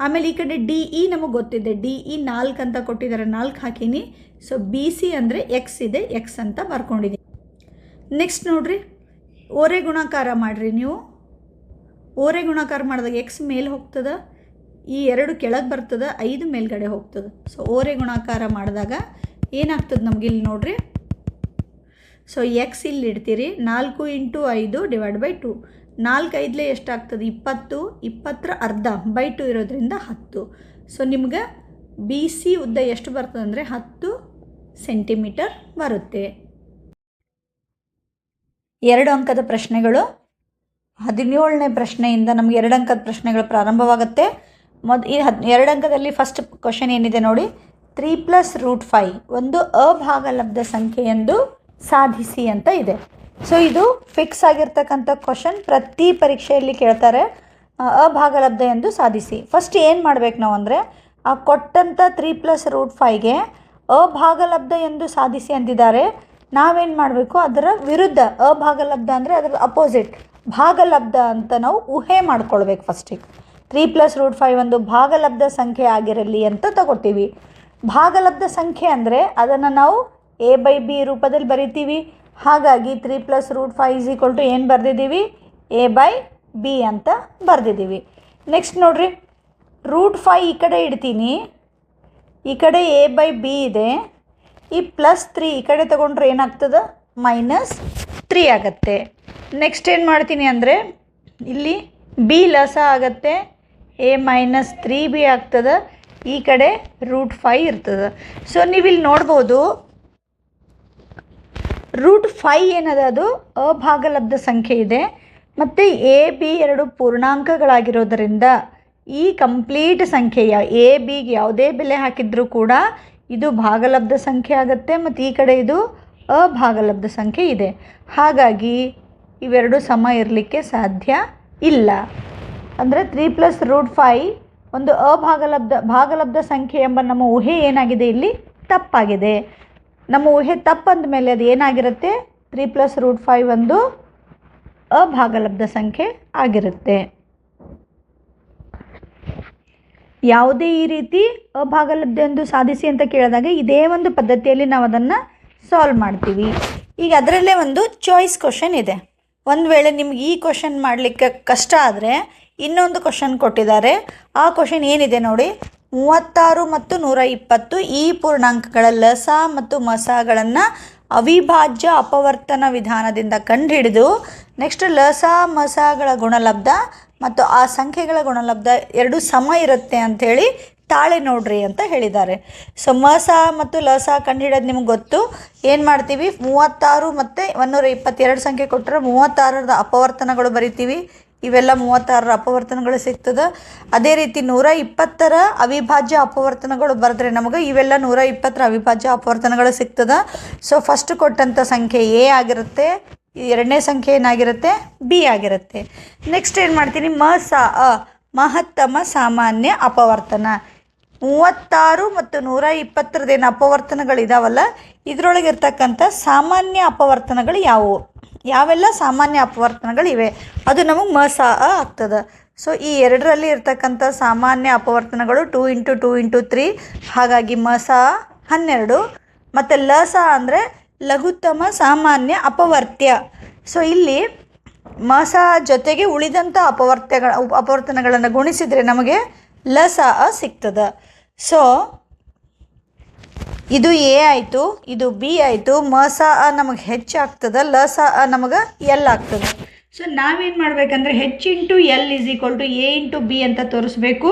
ಆಮೇಲೆ ಈ ಕಡೆ ಡಿ ಇ ನಮಗೆ ಗೊತ್ತಿದೆ, ಡಿ ಇ 4 ಅಂತ ಕೊಟ್ಟಿದ್ದಾರೆ, 4 ಹಾಕೀನಿ. ಸೊ ಬಿ ಸಿ ಅಂದರೆ ಎಕ್ಸ್ ಇದೆ, ಎಕ್ಸ್ ಅಂತ ಬರ್ಕೊಂಡಿದ್ದೀನಿ. ನೆಕ್ಸ್ಟ್ ನೋಡಿರಿ, ಓರೆ ಗುಣಾಕಾರ ಮಾಡಿರಿ ನೀವು. ಓರೆ ಗುಣಾಕಾರ ಮಾಡಿದಾಗ ಎಕ್ಸ್ ಮೇಲೆ ಹೋಗ್ತದೆ, ಈ 2 ಕೆಳಗೆ ಬರ್ತದೆ, 5 ಮೇಲ್ಗಡೆ ಹೋಗ್ತದೆ. ಸೊ ಓರೆ ಗುಣಾಕಾರ ಮಾಡಿದಾಗ ಏನಾಗ್ತದೆ ನಮ್ಗೆ ಇಲ್ಲಿ ನೋಡಿರಿ. ಸೊ ಎಕ್ಸ್ ಇಲ್ಲಿ ಇಡ್ತೀರಿ, 4 × 5 / 2. 4 5 ಎಷ್ಟಾಗ್ತದೆ, 20, 20ರ ಅರ್ಧ ಬೈ 2 ಇರೋದ್ರಿಂದ 10. ಸೊ ನಿಮ್ಗೆ ಬಿ ಸಿ ಉದ್ದ ಎಷ್ಟು ಬರ್ತದೆ ಅಂದರೆ 10 ಸೆಂಟಿಮೀಟರ್ ಬರುತ್ತೆ. 2 ಅಂಕದ ಪ್ರಶ್ನೆಗಳು. 17ನೇ ಪ್ರಶ್ನೆಯಿಂದ ನಮಗೆ 2 ಅಂಕದ ಪ್ರಶ್ನೆಗಳು ಪ್ರಾರಂಭವಾಗುತ್ತೆ. ಈ 2 ಅಂಕದಲ್ಲಿ ಫಸ್ಟ್ ಕ್ವಶನ್ ಏನಿದೆ ನೋಡಿ, 3 + √5 ಒಂದು ಅಭಾಗಲಬ್ಧ ಸಂಖ್ಯೆ ಎಂದು ಸಾಧಿಸಿ ಅಂತ ಇದೆ. ಸೊ ಇದು ಫಿಕ್ಸ್ ಆಗಿರ್ತಕ್ಕಂಥ ಕ್ವಶನ್, ಪ್ರತಿ ಪರೀಕ್ಷೆಯಲ್ಲಿ ಕೇಳ್ತಾರೆ. ಅಭಾಗಲಬ್ಧ ಎಂದು ಸಾಧಿಸಿ. ಫಸ್ಟ್ ಏನು ಮಾಡಬೇಕು ನಾವು ಅಂದರೆ, ಆ ಕೊಟ್ಟಂಥ 3 + √5ಗೆ ಅಭಾಗಲಬ್ಧ ಎಂದು ಸಾಧಿಸಿ ಅಂದಿದ್ದಾರೆ. ನಾವೇನು ಮಾಡಬೇಕು, ಅದರ ವಿರುದ್ಧ, ಅಭಾಗಲಬ್ಧ ಅಂದರೆ ಅದರ ಅಪೋಸಿಟ್ ಭಾಗಲಬ್ಧ ಅಂತ ನಾವು ಊಹೆ ಮಾಡ್ಕೊಳ್ಬೇಕು. ಫಸ್ಟಿಗೆ 3 + √5 ಒಂದು ಭಾಗಲಬ್ಧ ಸಂಖ್ಯೆ ಆಗಿರಲಿ ಅಂತ ತಗೋತೀವಿ. ಭಾಗಲಬ್ಧ ಸಂಖ್ಯೆ ಅಂದರೆ ಅದನ್ನು ನಾವು a/b ರೂಪದಲ್ಲಿ ಬರಿತೀವಿ. ಹಾಗಾಗಿ 3 + √5 ಏನು ಬರೆದಿದ್ದೀವಿ, a/b ಅಂತ ಬರೆದಿದ್ದೀವಿ. ನೆಕ್ಸ್ಟ್ ನೋಡಿರಿ, √5 ಈ ಕಡೆ ಇಡ್ತೀನಿ, ಈ ಕಡೆ a/b ಇದೆ, ಈ +3 ಈ ಕಡೆ ತೊಗೊಂಡ್ರೆ ಏನಾಗ್ತದೆ, -3 ಆಗುತ್ತೆ. ನೆಕ್ಸ್ಟ್ ಏನು ಮಾಡ್ತೀನಿ ಅಂದರೆ, ಇಲ್ಲಿ b ಲಸ ಆಗುತ್ತೆ, a - 3b ಆಗ್ತದೆ, ಈ ಕಡೆ √5 ಇರ್ತದೆ. ಸೊ ನೀವಿಲ್ಲಿ ನೋಡ್ಬೋದು, √5 ಏನದ ಅದು ಅಭಾಗಲಬ್ಧ ಸಂಖ್ಯೆ ಇದೆ, ಮತ್ತು ಎ ಬಿ 2 ಪೂರ್ಣಾಂಕಗಳಾಗಿರೋದರಿಂದ ಈ ಕಂಪ್ಲೀಟ್ ಸಂಖ್ಯೆಯ ಎ ಬಿಗೆ ಯಾವುದೇ ಬೆಲೆ ಹಾಕಿದರೂ ಕೂಡ ಇದು ಭಾಗಲಬ್ಧ ಸಂಖ್ಯೆ ಆಗುತ್ತೆ, ಮತ್ತು ಈ ಕಡೆ ಇದು ಅಭಾಗಲಬ್ಧ ಸಂಖ್ಯೆ ಇದೆ. ಹಾಗಾಗಿ ಇವೆರಡು ಸಮ ಇರಲಿಕ್ಕೆ ಸಾಧ್ಯ ಇಲ್ಲ. ಅಂದರೆ 3 + √5 ಒಂದು ಭಾಗಲಬ್ಧ ಸಂಖ್ಯೆ ಎಂಬ ನಮ್ಮ ಊಹೆ ಏನಾಗಿದೆ, ಇಲ್ಲಿ ತಪ್ಪಾಗಿದೆ. ನಮ್ಮ ಊಹೆ ತಪ್ಪಂದ ಮೇಲೆ ಅದು ಏನಾಗಿರುತ್ತೆ, 3 + √5 ಒಂದು ಅಭಾಗಲಬ್ಧ ಸಂಖ್ಯೆ ಆಗಿರುತ್ತೆ. ಯಾವುದೇ ಈ ರೀತಿ ಅಭಾಗಲಬ್ಧ ಎಂದು ಸಾಧಿಸಿ ಅಂತ ಕೇಳಿದಾಗ ಇದೇ ಒಂದು ಪದ್ಧತಿಯಲ್ಲಿ ನಾವು ಅದನ್ನು ಸಾಲ್ವ್ ಮಾಡ್ತೀವಿ. ಈಗ ಅದರಲ್ಲೇ ಒಂದು ಚಾಯ್ಸ್ ಕ್ವಶನ್ ಇದೆ. ಒಂದು ವೇಳೆ ನಿಮ್ಗೆ ಈ ಕ್ವಶನ್ ಮಾಡಲಿಕ್ಕೆ ಕಷ್ಟ ಆದರೆ ಇನ್ನೊಂದು ಕ್ವಶನ್ ಕೊಟ್ಟಿದ್ದಾರೆ. ಆ ಕ್ವಶನ್ ಏನಿದೆ ನೋಡಿ, 36 ಮತ್ತು 120 ಈ ಪೂರ್ಣಾಂಕಗಳ ಲಸ ಮತ್ತು ಮಸಗಳನ್ನು ಅವಿಭಾಜ್ಯ ಅಪವರ್ತನ ವಿಧಾನದಿಂದ ಕಂಡುಹಿಡಿದು ನೆಕ್ಸ್ಟ್ ಲಸ ಮಸಗಳ ಗುಣಲಬ್ಧ ಮತ್ತು ಆ ಸಂಖ್ಯೆಗಳ ಗುಣಲಬ್ಧ ಎರಡು ಸಮ ಇರುತ್ತೆ ಅಂಥೇಳಿ ತಾಳೆ ನೋಡ್ರಿ ಅಂತ ಹೇಳಿದ್ದಾರೆ. ಸೊ ಮಸ ಮತ್ತು ಲಸ ಕಂಡುಹಿಡೋದು ನಿಮ್ಗೆ ಗೊತ್ತು. ಏನು ಮಾಡ್ತೀವಿ, 36 ಮತ್ತು 122 ಸಂಖ್ಯೆ ಕೊಟ್ಟರೆ 36ರ ಅಪವರ್ತನಗಳು ಬರಿತೀವಿ. ಇವೆಲ್ಲ 36ರ ಅಪವರ್ತನಗಳು ಸಿಗ್ತದೆ. ಅದೇ ರೀತಿ 120ರ ಅವಿಭಾಜ್ಯ ಅಪವರ್ತನಗಳು ಬರೆದ್ರೆ ನಮಗೆ ಇವೆಲ್ಲ 120ರ ಅವಿಭಾಜ್ಯ ಅಪವರ್ತನಗಳು ಸಿಗ್ತದೆ. ಸೊ ಫಸ್ಟ್ ಕೊಟ್ಟಂಥ ಸಂಖ್ಯೆ ಎ ಆಗಿರುತ್ತೆ, ಎರಡನೇ ಸಂಖ್ಯೆ ಏನಾಗಿರುತ್ತೆ, ಬಿ ಆಗಿರುತ್ತೆ. ನೆಕ್ಸ್ಟ್ ಏನು ಮಾಡ್ತೀನಿ, ಮಹತ್ತಮ ಸಾಮಾನ್ಯ ಅಪವರ್ತನ. 36 ಮತ್ತು 120ರದ್ದೇನು ಅಪವರ್ತನಗಳಿದಾವಲ್ಲ, ಇದರೊಳಗೆ ಇರ್ತಕ್ಕಂಥ ಸಾಮಾನ್ಯ ಅಪವರ್ತನಗಳು ಯಾವುವು, ಯಾವೆಲ್ಲ ಸಾಮಾನ್ಯ ಅಪವರ್ತನಗಳಿವೆ ಅದು ನಮಗೆ ಆಗ್ತದೆ. ಸೊ ಈ ಎರಡರಲ್ಲಿ ಇರ್ತಕ್ಕಂಥ ಸಾಮಾನ್ಯ ಅಪವರ್ತನಗಳು 2 × 2 × 3, ಹಾಗಾಗಿ 12. ಮತ್ತು ಲಸ ಅಂದರೆ ಲಘುತ್ತಮ ಸಾಮಾನ್ಯ ಅಪವರ್ತ್ಯ. ಸೊ ಇಲ್ಲಿ ಮಸ ಜೊತೆಗೆ ಉಳಿದಂಥ ಅಪವರ್ತನಗಳನ್ನು ಗುಣಿಸಿದರೆ ನಮಗೆ ಲಸ ಸಿಗ್ತದೆ. ಸೊ ಇದು ಎ ಆಯಿತು, ಇದು ಬಿ ಆಯಿತು. ಮಸ ನಮಗೆ ಹೆಚ್ಚಾಗ್ತದೆ, ಲಸ ನಮಗೆ ಎಲ್ ಆಗ್ತದೆ. ಸೊ ನಾವೇನು ಮಾಡಬೇಕಂದ್ರೆ H × L = A × B ಅಂತ ತೋರಿಸ್ಬೇಕು.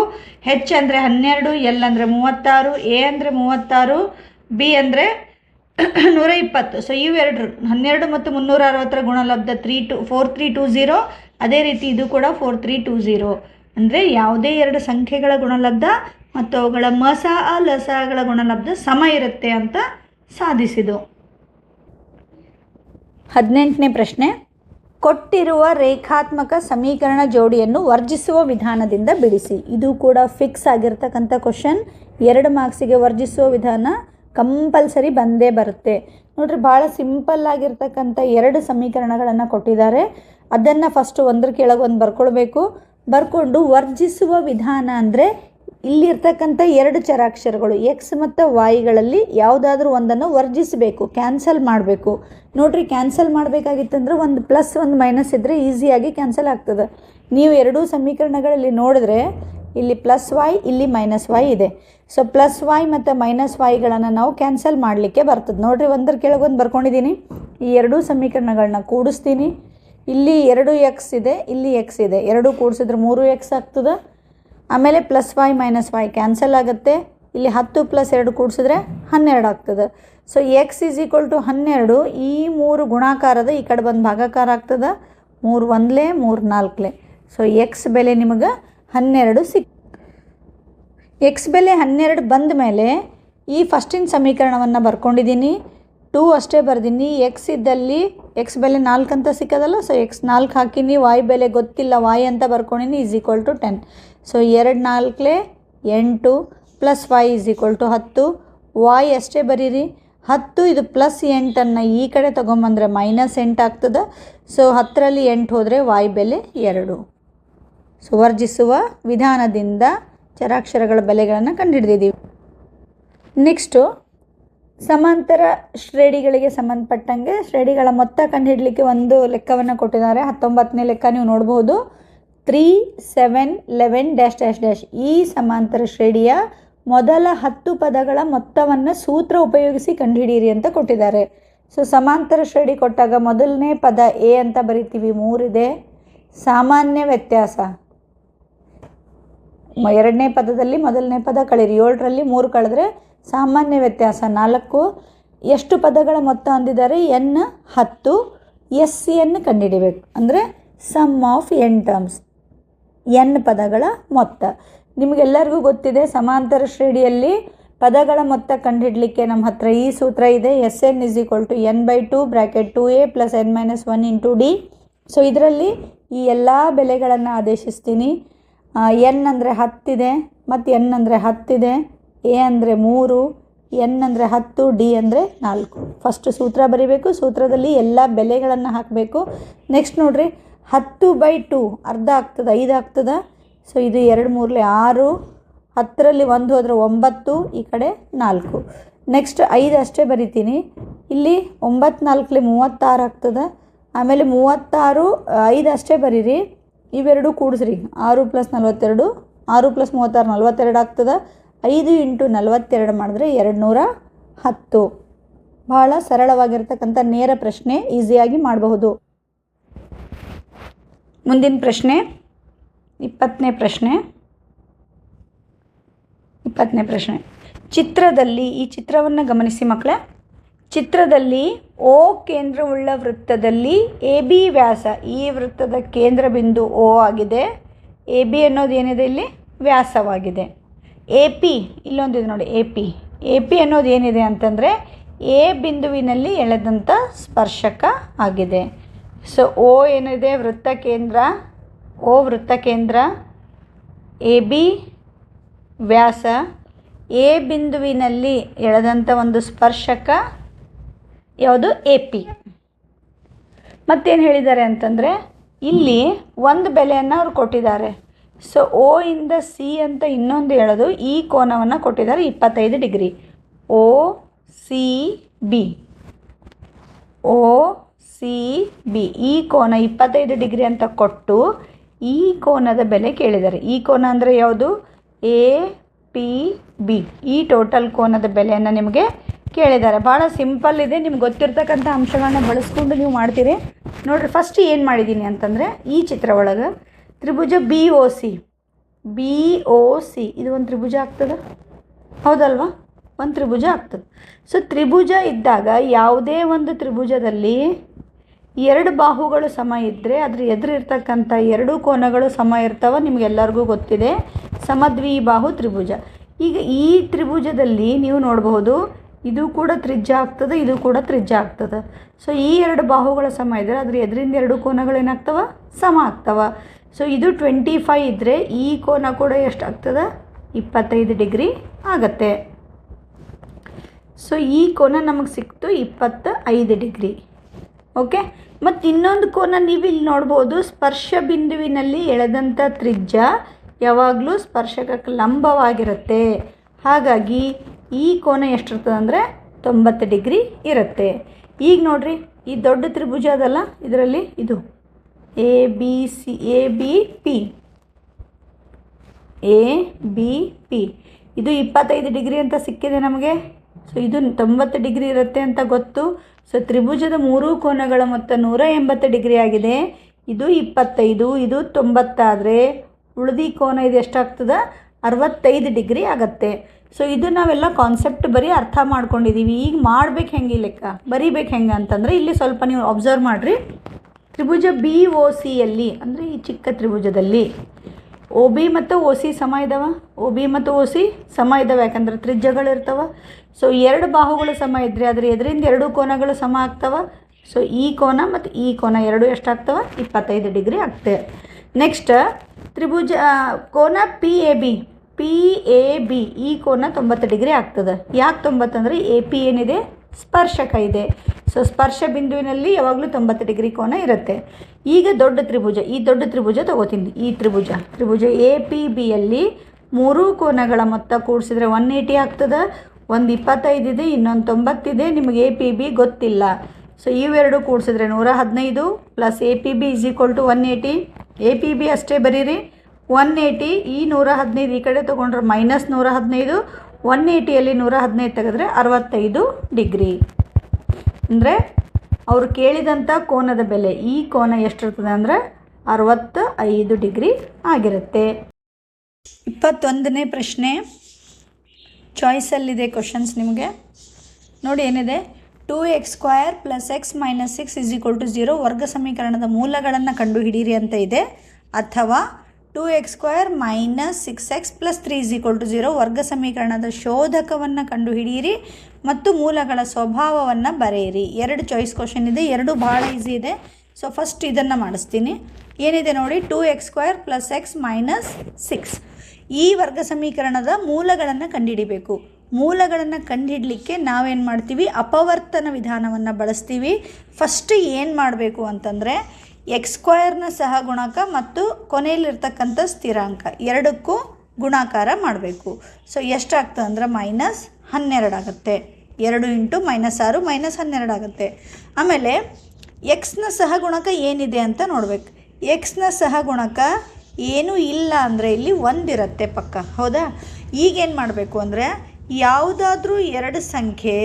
H ಅಂದರೆ 12, L ಅಂದರೆ 36, A ಅಂದರೆ 36, B ಅಂದರೆ 120. ಸೊ ಇವೆರಡು 12 ಮತ್ತು 360ರ ಗುಣಲಬ್ಧ 4320. ಅದೇ ರೀತಿ ಇದು ಕೂಡ 4320. ಅಂದರೆ ಯಾವುದೇ ಎರಡು ಸಂಖ್ಯೆಗಳ ಗುಣಲಬ್ಧ ಮತ್ತು ಅವುಗಳ ಲಸಗಳ ಗುಣಲಬ್ಧ ಸಮ ಇರುತ್ತೆ ಅಂತ ಸಾಧಿಸಿದು. 18ನೇ ಪ್ರಶ್ನೆ, ಕೊಟ್ಟಿರುವ ರೇಖಾತ್ಮಕ ಸಮೀಕರಣ ಜೋಡಿಯನ್ನು ವರ್ಜಿಸುವ ವಿಧಾನದಿಂದ ಬಿಡಿಸಿ. ಇದು ಕೂಡ ಫಿಕ್ಸ್ ಆಗಿರ್ತಕ್ಕಂಥ ಕ್ವಶನ್. 2 ಮಾರ್ಕ್ಸಿಗೆ ವರ್ಜಿಸುವ ವಿಧಾನ ಕಂಪಲ್ಸರಿ ಬಂದೇ ಬರುತ್ತೆ. ನೋಡಿರಿ, ಭಾಳ ಸಿಂಪಲ್ ಆಗಿರ್ತಕ್ಕಂಥ 2 ಸಮೀಕರಣಗಳನ್ನು ಕೊಟ್ಟಿದ್ದಾರೆ. ಅದನ್ನು ಫಸ್ಟು ಒಂದ್ರ ಕೆಳಗೆ ಒಂದು ಬರ್ಕೊಳ್ಬೇಕು. ಬರ್ಕೊಂಡು ವರ್ಜಿಸುವ ವಿಧಾನ ಅಂದರೆ ಇಲ್ಲಿರ್ತಕ್ಕಂಥ 2 ಚರಾಕ್ಷರಗಳು ಎಕ್ಸ್ ಮತ್ತು ವಾಯ್ಗಳಲ್ಲಿ ಯಾವುದಾದ್ರೂ ಒಂದನ್ನು ವರ್ಜಿಸಬೇಕು, ಕ್ಯಾನ್ಸಲ್ ಮಾಡಬೇಕು. ನೋಡಿರಿ, ಕ್ಯಾನ್ಸಲ್ ಮಾಡಬೇಕಾಗಿತ್ತಂದ್ರೆ ಒಂದು ಪ್ಲಸ್ ಒಂದು ಮೈನಸ್ ಇದ್ದರೆ ಈಸಿಯಾಗಿ ಕ್ಯಾನ್ಸಲ್ ಆಗ್ತದೆ. ನೀವು ಎರಡೂ ಸಮೀಕರಣಗಳಲ್ಲಿ ನೋಡಿದ್ರೆ ಇಲ್ಲಿ ಪ್ಲಸ್ ವಾಯ್, ಇಲ್ಲಿ ಮೈನಸ್ ವಾಯ್ ಇದೆ. ಸೊ ಪ್ಲಸ್ ವಾಯ್ ಮತ್ತು ಮೈನಸ್ ವಾಯ್ಗಳನ್ನು ನಾವು ಕ್ಯಾನ್ಸಲ್ ಮಾಡಲಿಕ್ಕೆ ಬರ್ತದೆ. ನೋಡಿರಿ, ಒಂದರ ಕೆಳಗೊಂದು ಬರ್ಕೊಂಡಿದ್ದೀನಿ. ಈ ಎರಡೂ ಸಮೀಕರಣಗಳನ್ನ ಕೂಡಿಸ್ತೀನಿ. ಇಲ್ಲಿ 2x ಇದೆ, ಇಲ್ಲಿ x ಇದೆ. ಎರಡೂ ಕೂಡಿಸಿದ್ರೆ 3x ಆಗ್ತದೆ. ಆಮೇಲೆ plus Y minus Y cancel ಆಗುತ್ತೆ. ಇಲ್ಲಿ 10 + 2 ಕೂಡಿಸಿದ್ರೆ 12 ಆಗ್ತದೆ. So x = 12. ಈ 3 ಗುಣಾಕಾರದ ಈ ಕಡೆ ಬಂದು ಭಾಗಾಕಾರ ಆಗ್ತದೆ. 3 1 3 4. ಸೊ x ಬೆಲೆ ನಿಮಗೆ 12 x ಬೆಲೆ 12 ಬಂದ ಮೇಲೆ ಈ ಫಸ್ಟಿನ ಸಮೀಕರಣವನ್ನು ಬರ್ಕೊಂಡಿದ್ದೀನಿ. 2 ಅಷ್ಟೇ ಬರ್ದೀನಿ. ಎಕ್ಸ್ ಇದ್ದಲ್ಲಿ ಎಕ್ಸ್ ಬೆಲೆ 4 ಅಂತ ಸಿಕ್ಕದಲ್ಲ. ಸೊ x 4 ಹಾಕಿನಿ. ವಾಯ್ ಬೆಲೆ ಗೊತ್ತಿಲ್ಲ, ವಾಯ್ ಅಂತ ಬರ್ಕೊಂಡಿನಿ. = 10. So 2 4 8 plus Y = 10. ವಾಯ್ ಅಷ್ಟೇ ಬರೀರಿ. 10 ಇದು ಪ್ಲಸ್ 8ಅನ್ನು ಈ ಕಡೆ ತೊಗೊಂಬಂದರೆ -8 ಆಗ್ತದೆ. ಸೊ 10ರಲ್ಲಿ 8 ಹೋದರೆ ವಾಯ್ ಬೆಲೆ 2. ಸೊ ವರ್ಜಿಸುವ ವಿಧಾನದಿಂದ ಚರಾಕ್ಷರಗಳ ಬೆಲೆಗಳನ್ನು ಕಂಡುಹಿಡಿದಿದ್ದೀವಿ. ನೆಕ್ಸ್ಟು ಸಮಾಂತರ ಶ್ರೇಣಿಗಳಿಗೆ ಸಂಬಂಧಪಟ್ಟಂಗೆ ಶ್ರೇಣಿಗಳ ಮೊತ್ತ ಕಂಡುಹಿಡಲಿಕ್ಕೆ ಒಂದು ಲೆಕ್ಕವನ್ನು ಕೊಟ್ಟಿದ್ದಾರೆ. 19ನೇ ಲೆಕ್ಕ ನೀವು ನೋಡ್ಬೋದು. 3 7 11 ಈ ಸಮಾಂತರ ಶ್ರೇಣಿಯ ಮೊದಲ 10 ಪದಗಳ ಮೊತ್ತವನ್ನು ಸೂತ್ರ ಉಪಯೋಗಿಸಿ ಕಂಡುಹಿಡಿಯಿರಿ ಅಂತ ಕೊಟ್ಟಿದ್ದಾರೆ. ಸೊ ಸಮಾಂತರ ಶ್ರೇಣಿ ಕೊಟ್ಟಾಗ ಮೊದಲನೇ ಪದ ಎ ಅಂತ ಬರಿತೀವಿ, 3 ಇದೆ. ಸಾಮಾನ್ಯ ವ್ಯತ್ಯಾಸ, ಎರಡನೇ ಪದದಲ್ಲಿ ಮೊದಲನೇ ಪದ ಕಳೀರಿ. 7ರಲ್ಲಿ 3 ಕಳೆದ್ರೆ ಸಾಮಾನ್ಯ ವ್ಯತ್ಯಾಸ 4. ಎಷ್ಟು ಪದಗಳ ಮೊತ್ತ ಅಂದಿದ್ದಾರೆ, n 10. SN ಕಂಡುಹಿಡಿಬೇಕು. ಅಂದರೆ sum of n terms, n ಪದಗಳ ಮೊತ್ತ. ನಿಮಗೆಲ್ಲರಿಗೂ ಗೊತ್ತಿದೆ, ಸಮಾಂತರ ಶ್ರೇಣಿಯಲ್ಲಿ ಪದಗಳ ಮೊತ್ತ ಕಂಡುಹಿಡಲಿಕ್ಕೆ ನಮ್ಮ ಹತ್ರ ಈ ಸೂತ್ರ ಇದೆ. SN = n/2 (2a + n - 1 × d). So ಇದರಲ್ಲಿ ಈ ಎಲ್ಲ ಬೆಲೆಗಳನ್ನು ಆದೇಶಿಸ್ತೀನಿ. n ಅಂದರೆ 10 ಇದೆ, ಮತ್ತು n ಅಂದರೆ 10 ಇದೆ, a ಅಂದರೆ 3, n ಅಂದರೆ 10, d ಅಂದರೆ 4. ಫಸ್ಟ್ ಸೂತ್ರ ಬರೀಬೇಕು. ಸೂತ್ರದಲ್ಲಿ ಎಲ್ಲ ಬೆಲೆಗಳನ್ನು ಹಾಕಬೇಕು. ನೆಕ್ಸ್ಟ್ ನೋಡಿರಿ, 10/2 ಅರ್ಧ ಆಗ್ತದೆ, 5 ಆಗ್ತದೆ. ಸೊ ಇದು 2 3 6, 10ರಲ್ಲಿ 1 ಹೋದರೆ 9, ಈ ಕಡೆ 4. ನೆಕ್ಸ್ಟ್ 5 ಅಷ್ಟೇ ಬರಿತೀನಿ. ಇಲ್ಲಿ 9 4 36 ಆಗ್ತದೆ. ಆಮೇಲೆ 36, 5 ಅಷ್ಟೇ ಬರೀರಿ. ಇವೆರಡು ಕೂಡಿಸ್ರಿ. 6 + 42, 6 + 36 42 ಆಗ್ತದೆ. 5 × 42 ಮಾಡಿದ್ರೆ 210. ಭಾಳ ಸರಳವಾಗಿರ್ತಕ್ಕಂಥ ನೇರ ಪ್ರಶ್ನೆ, ಈಸಿಯಾಗಿ ಮಾಡಬಹುದು. ಮುಂದಿನ ಪ್ರಶ್ನೆ 20ನೇ ಪ್ರಶ್ನೆ. ಚಿತ್ರದಲ್ಲಿ, ಈ ಚಿತ್ರವನ್ನು ಗಮನಿಸಿ ಮಕ್ಕಳೇ. ಚಿತ್ರದಲ್ಲಿ O ಕೇಂದ್ರವುಳ್ಳ ವೃತ್ತದಲ್ಲಿ AB ವ್ಯಾಸ, ಈ ವೃತ್ತದ ಕೇಂದ್ರ ಬಿಂದು O ಆಗಿದೆ. AB ಅನ್ನೋದು ಏನಿದೆ ಇಲ್ಲಿ ವ್ಯಾಸವಾಗಿದೆ. AP ಇಲ್ಲೊಂದಿದೆ ನೋಡಿ, AP ಅನ್ನೋದು ಏನಿದೆ ಅಂತಂದರೆ A ಬಿಂದುವಿನಲ್ಲಿ ಎಳೆದಂಥ ಸ್ಪರ್ಶಕ ಆಗಿದೆ. ಸೊ O ಏನಿದೆ ವೃತ್ತ ಕೇಂದ್ರ, O ವೃತ್ತ ಕೇಂದ್ರ, AB ವ್ಯಾಸ, A ಬಿಂದುವಿನಲ್ಲಿ ಎಳೆದಂಥ ಒಂದು ಸ್ಪರ್ಶಕ ಯಾವುದು AP. ಮತ್ತೇನು ಹೇಳಿದ್ದಾರೆ ಅಂತಂದರೆ ಇಲ್ಲಿ ಒಂದು ಬೆಲೆಯನ್ನು ಅವ್ರು ಕೊಟ್ಟಿದ್ದಾರೆ. ಸೊ O ಇಂದ C ಅಂತ ಇನ್ನೊಂದು ಎಳೆದು ಈ ಕೋನವನ್ನು ಕೊಟ್ಟಿದ್ದಾರೆ 25 ಡಿಗ್ರಿ. OCB ಈ ಕೋನ 25 ಡಿಗ್ರಿ ಅಂತ ಕೊಟ್ಟು ಈ ಕೋನದ ಬೆಲೆ ಕೇಳಿದ್ದಾರೆ. ಈ ಕೋನ ಅಂದರೆ ಯಾವುದು? APB. ಈ ಟೋಟಲ್ ಕೋನದ ಬೆಲೆಯನ್ನು ನಿಮಗೆ ಕೇಳಿದ್ದಾರೆ. ಭಾಳ ಸಿಂಪಲ್ ಇದೆ, ನಿಮ್ಗೆ ಗೊತ್ತಿರ್ತಕ್ಕಂಥ ಅಂಶಗಳನ್ನ ಬಳಸ್ಕೊಂಡು ನೀವು ಮಾಡ್ತೀರಿ. ನೋಡಿರಿ, ಫಸ್ಟ್ ಏನು ಮಾಡಿದ್ದೀನಿ ಅಂತಂದರೆ ಈ ಚಿತ್ರ ಒಳಗೆ ತ್ರಿಭುಜ BOC ಇದು ಒಂದು ತ್ರಿಭುಜ ಆಗ್ತದೆ, ಹೌದಲ್ವಾ? ಒಂದು ತ್ರಿಭುಜ ಆಗ್ತದೆ. ಸೊ ತ್ರಿಭುಜ ಇದ್ದಾಗ ಯಾವುದೇ ಒಂದು ತ್ರಿಭುಜದಲ್ಲಿ 2 ಬಾಹುಗಳು ಸಮ ಇದ್ದರೆ ಅದ್ರ ಎದುರಿರ್ತಕ್ಕಂಥ 2 ಕೋನಗಳು ಸಮ ಇರ್ತವೆ. ನಿಮಗೆಲ್ಲರಿಗೂ ಗೊತ್ತಿದೆ, ಸಮದ್ವಿಬಾಹು ತ್ರಿಭುಜ. ಈಗ ಈ ತ್ರಿಭುಜದಲ್ಲಿ ನೀವು ನೋಡಬಹುದು, ಇದು ಕೂಡ ತ್ರಿಜ್ಯ ಆಗ್ತದೆ, ಇದು ಕೂಡ ತ್ರಿಜ್ಯ ಆಗ್ತದೆ. ಸೊ ಈ 2 ಬಾಹುಗಳ ಸಮ ಇದ್ದರೆ ಅದ್ರ ಎದುರಿಂದ 2 ಕೋನಗಳು ಏನಾಗ್ತವೆ? ಸಮ ಆಗ್ತವೆ. ಸೊ ಇದು 25 ಇದ್ದರೆ ಈ ಕೋನ ಕೂಡ ಎಷ್ಟಾಗ್ತದೆ? 25 ಡಿಗ್ರಿ ಆಗುತ್ತೆ. ಸೊ ಈ ಕೋನ ನಮಗೆ ಸಿಕ್ತು 25 ಡಿಗ್ರಿ. ಓಕೆ. ಮತ್ತು ಇನ್ನೊಂದು ಕೋನ ನೀವು ಇಲ್ಲಿ ನೋಡ್ಬೋದು, ಸ್ಪರ್ಶ ಬಿಂದುವಿನಲ್ಲಿ ಎಳೆದಂಥ ತ್ರಿಜ್ಯ ಯಾವಾಗಲೂ ಸ್ಪರ್ಶಕಕ್ಕೆ ಲಂಬವಾಗಿರುತ್ತೆ. ಹಾಗಾಗಿ ಈ ಕೋನ ಎಷ್ಟಿರ್ತದೆ ಅಂದರೆ 90 ಡಿಗ್ರಿ ಇರುತ್ತೆ. ಈಗ ನೋಡಿರಿ, ಈ ದೊಡ್ಡ ತ್ರಿಭುಜ ಅದಲ್ಲ, ಇದರಲ್ಲಿ ಇದು ABP ಇದು 25 ಡಿಗ್ರಿ ಅಂತ ಸಿಕ್ಕಿದೆ ನಮಗೆ. ಸೊ ಇದು 90 ಡಿಗ್ರಿ ಇರುತ್ತೆ ಅಂತ ಗೊತ್ತು. ಸೊ ತ್ರಿಭುಜದ 3 ಕೋನಗಳ ಮೊತ್ತ 180 ಡಿಗ್ರಿ ಆಗಿದೆ. ಇದು 25, ಇದು 90 ಆದರೆ ಉಳಿದಿ ಕೋನ ಇದು ಎಷ್ಟಾಗ್ತದೆ? 65 ಡಿಗ್ರಿ ಆಗುತ್ತೆ. ಸೊ ಇದು ನಾವೆಲ್ಲ ಕಾನ್ಸೆಪ್ಟ್ ಬರೀ ಅರ್ಥ ಮಾಡ್ಕೊಂಡಿದ್ದೀವಿ. ಈಗ ಮಾಡ್ಬೇಕು ಹೆಂಗೆ ಲೆಕ್ಕ, ಬರೀಬೇಕು ಹೆಂಗೆ ಅಂತಂದರೆ ಇಲ್ಲಿ ಸ್ವಲ್ಪ ನೀವು ಅಬ್ಸರ್ವ್ ಮಾಡಿರಿ. ತ್ರಿಭುಜ BOCಯಲ್ಲಿ ಅಂದರೆ ಈ ಚಿಕ್ಕ ತ್ರಿಭುಜದಲ್ಲಿ OB ಮತ್ತು OC ಸಮ ಇದ್ದಾವೆ. OB ಮತ್ತು OC ಸಮ ಇದ್ದಾವೆ, ಯಾಕಂದರೆ ತ್ರಿಜ್ಯಗಳಿರ್ತವೆ. ಸೊ 2 ಬಾಹುಗಳು ಸಮ ಇದ್ದರೆ ಅದರ ಎದುರಿಂದ 2 ಕೋನಗಳು ಸಮ ಆಗ್ತವೆ. ಸೊ ಈ ಕೋನ ಮತ್ತು ಈ ಕೋನ ಎರಡು ಎಷ್ಟಾಗ್ತವೆ? 25 ಡಿಗ್ರಿ ಆಗ್ತವೆ. ನೆಕ್ಸ್ಟ್ ತ್ರಿಭುಜ ಕೋನ PAB ಈ ಕೋನ 90 ಡಿಗ್ರಿ ಆಗ್ತದೆ. ಯಾಕೆ 90 ಅಂದರೆ AP ಏನಿದೆ? ಸ್ಪರ್ಶಕ ಇದೆ. ಸೊ ಸ್ಪರ್ಶ ಬಿಂದುವಿನಲ್ಲಿ ಯಾವಾಗಲೂ 90 ಡಿಗ್ರಿ ಕೋನ ಇರುತ್ತೆ. ಈಗ ದೊಡ್ಡ ತ್ರಿಭುಜ, ಈ ದೊಡ್ಡ ತ್ರಿಭುಜ ತಗೋತೀನಿ. ಈ ತ್ರಿಭುಜ APBಯಲ್ಲಿ 3 ಕೋನಗಳ ಮೊತ್ತ ಕೂಡಿಸಿದ್ರೆ 180 ಆಗ್ತದೆ. ಒಂದು 25 ಇದೆ, ಇನ್ನೊಂದು 90 ಇದೆ. ನಿಮಗೆ APB ಗೊತ್ತಿಲ್ಲ. ಸೊ ಇವೆರಡು ಕೂಡಿಸಿದ್ರೆ 115 ಪ್ಲಸ್ APB = 180. APB ಅಷ್ಟೇ ಬರೀರಿ 180. ಈ 115 ಈ ಕಡೆ ತೊಗೊಂಡ್ರೆ -115. 180ಯಲ್ಲಿ 115 ತೆಗೆದ್ರೆ 65 ಡಿಗ್ರಿ. ಅಂದರೆ ಅವರು ಕೇಳಿದಂಥ ಕೋನದ ಬೆಲೆ, ಈ ಕೋನ ಎಷ್ಟಿರ್ತದೆ ಅಂದರೆ 65 ಡಿಗ್ರಿ ಆಗಿರುತ್ತೆ. 21ನೇ ಪ್ರಶ್ನೆ ಚಾಯ್ಸಲ್ಲಿದೆ ಕ್ವಶನ್ಸ್ ನಿಮಗೆ ನೋಡಿ. ಏನಿದೆ? 2x² + x - 6 = 0 ವರ್ಗ ಸಮೀಕರಣದ ಮೂಲಗಳನ್ನು ಕಂಡುಹಿಡಿಯಿರಿ ಅಂತ ಇದೆ. ಅಥವಾ 2x² - 6x + 3 = 0 ವರ್ಗ ಸಮೀಕರಣದ ಶೋಧಕವನ್ನು ಕಂಡುಹಿಡಿಯಿರಿ ಮತ್ತು ಮೂಲಗಳ ಸ್ವಭಾವವನ್ನು ಬರೆಯಿರಿ. 2 ಚಾಯ್ಸ್ ಕ್ವಶನ್ ಇದೆ, 2 ಭಾಳ ಈಸಿ ಇದೆ. ಸೊ ಫಸ್ಟ್ ಇದನ್ನು ಮಾಡಿಸ್ತೀನಿ. ಏನಿದೆ ನೋಡಿ, 2x² + x - 6 ಈ ವರ್ಗ ಸಮೀಕರಣದ ಮೂಲಗಳನ್ನು ಕಂಡುಹಿಡಿಬೇಕು. ಮೂಲಗಳನ್ನು ಕಂಡುಹಿಡಲಿಕ್ಕೆ ನಾವೇನು ಮಾಡ್ತೀವಿ? ಅಪವರ್ತನ ವಿಧಾನವನ್ನು ಬಳಸ್ತೀವಿ. ಫಸ್ಟ್ ಏನು ಮಾಡಬೇಕು ಅಂತಂದರೆ x² ಸಹಗುಣಕ ಮತ್ತು ಕೊನೆಯಲ್ಲಿರ್ತಕ್ಕಂಥ ಸ್ಥಿರಾಂಕ ಎರಡಕ್ಕೂ ಗುಣಾಕಾರ ಮಾಡಬೇಕು. ಸೊ ಎಷ್ಟಾಗ್ತದೆ ಅಂದರೆ -12 ಆಗುತ್ತೆ. 2 × -6 -12 ಆಗುತ್ತೆ. ಆಮೇಲೆ ಎಕ್ಸ್ನ ಸಹಗುಣಕ ಏನಿದೆ ಅಂತ ನೋಡಬೇಕು. ಎಕ್ಸ್ನ ಸಹಗುಣಕ ಏನೂ ಇಲ್ಲ ಅಂದರೆ ಇಲ್ಲಿ ಒಂದಿರುತ್ತೆ ಪಕ್ಕ, ಹೌದಾ? ಈಗೇನು ಮಾಡಬೇಕು ಅಂದರೆ ಯಾವುದಾದ್ರೂ ಎರಡು ಸಂಖ್ಯೆ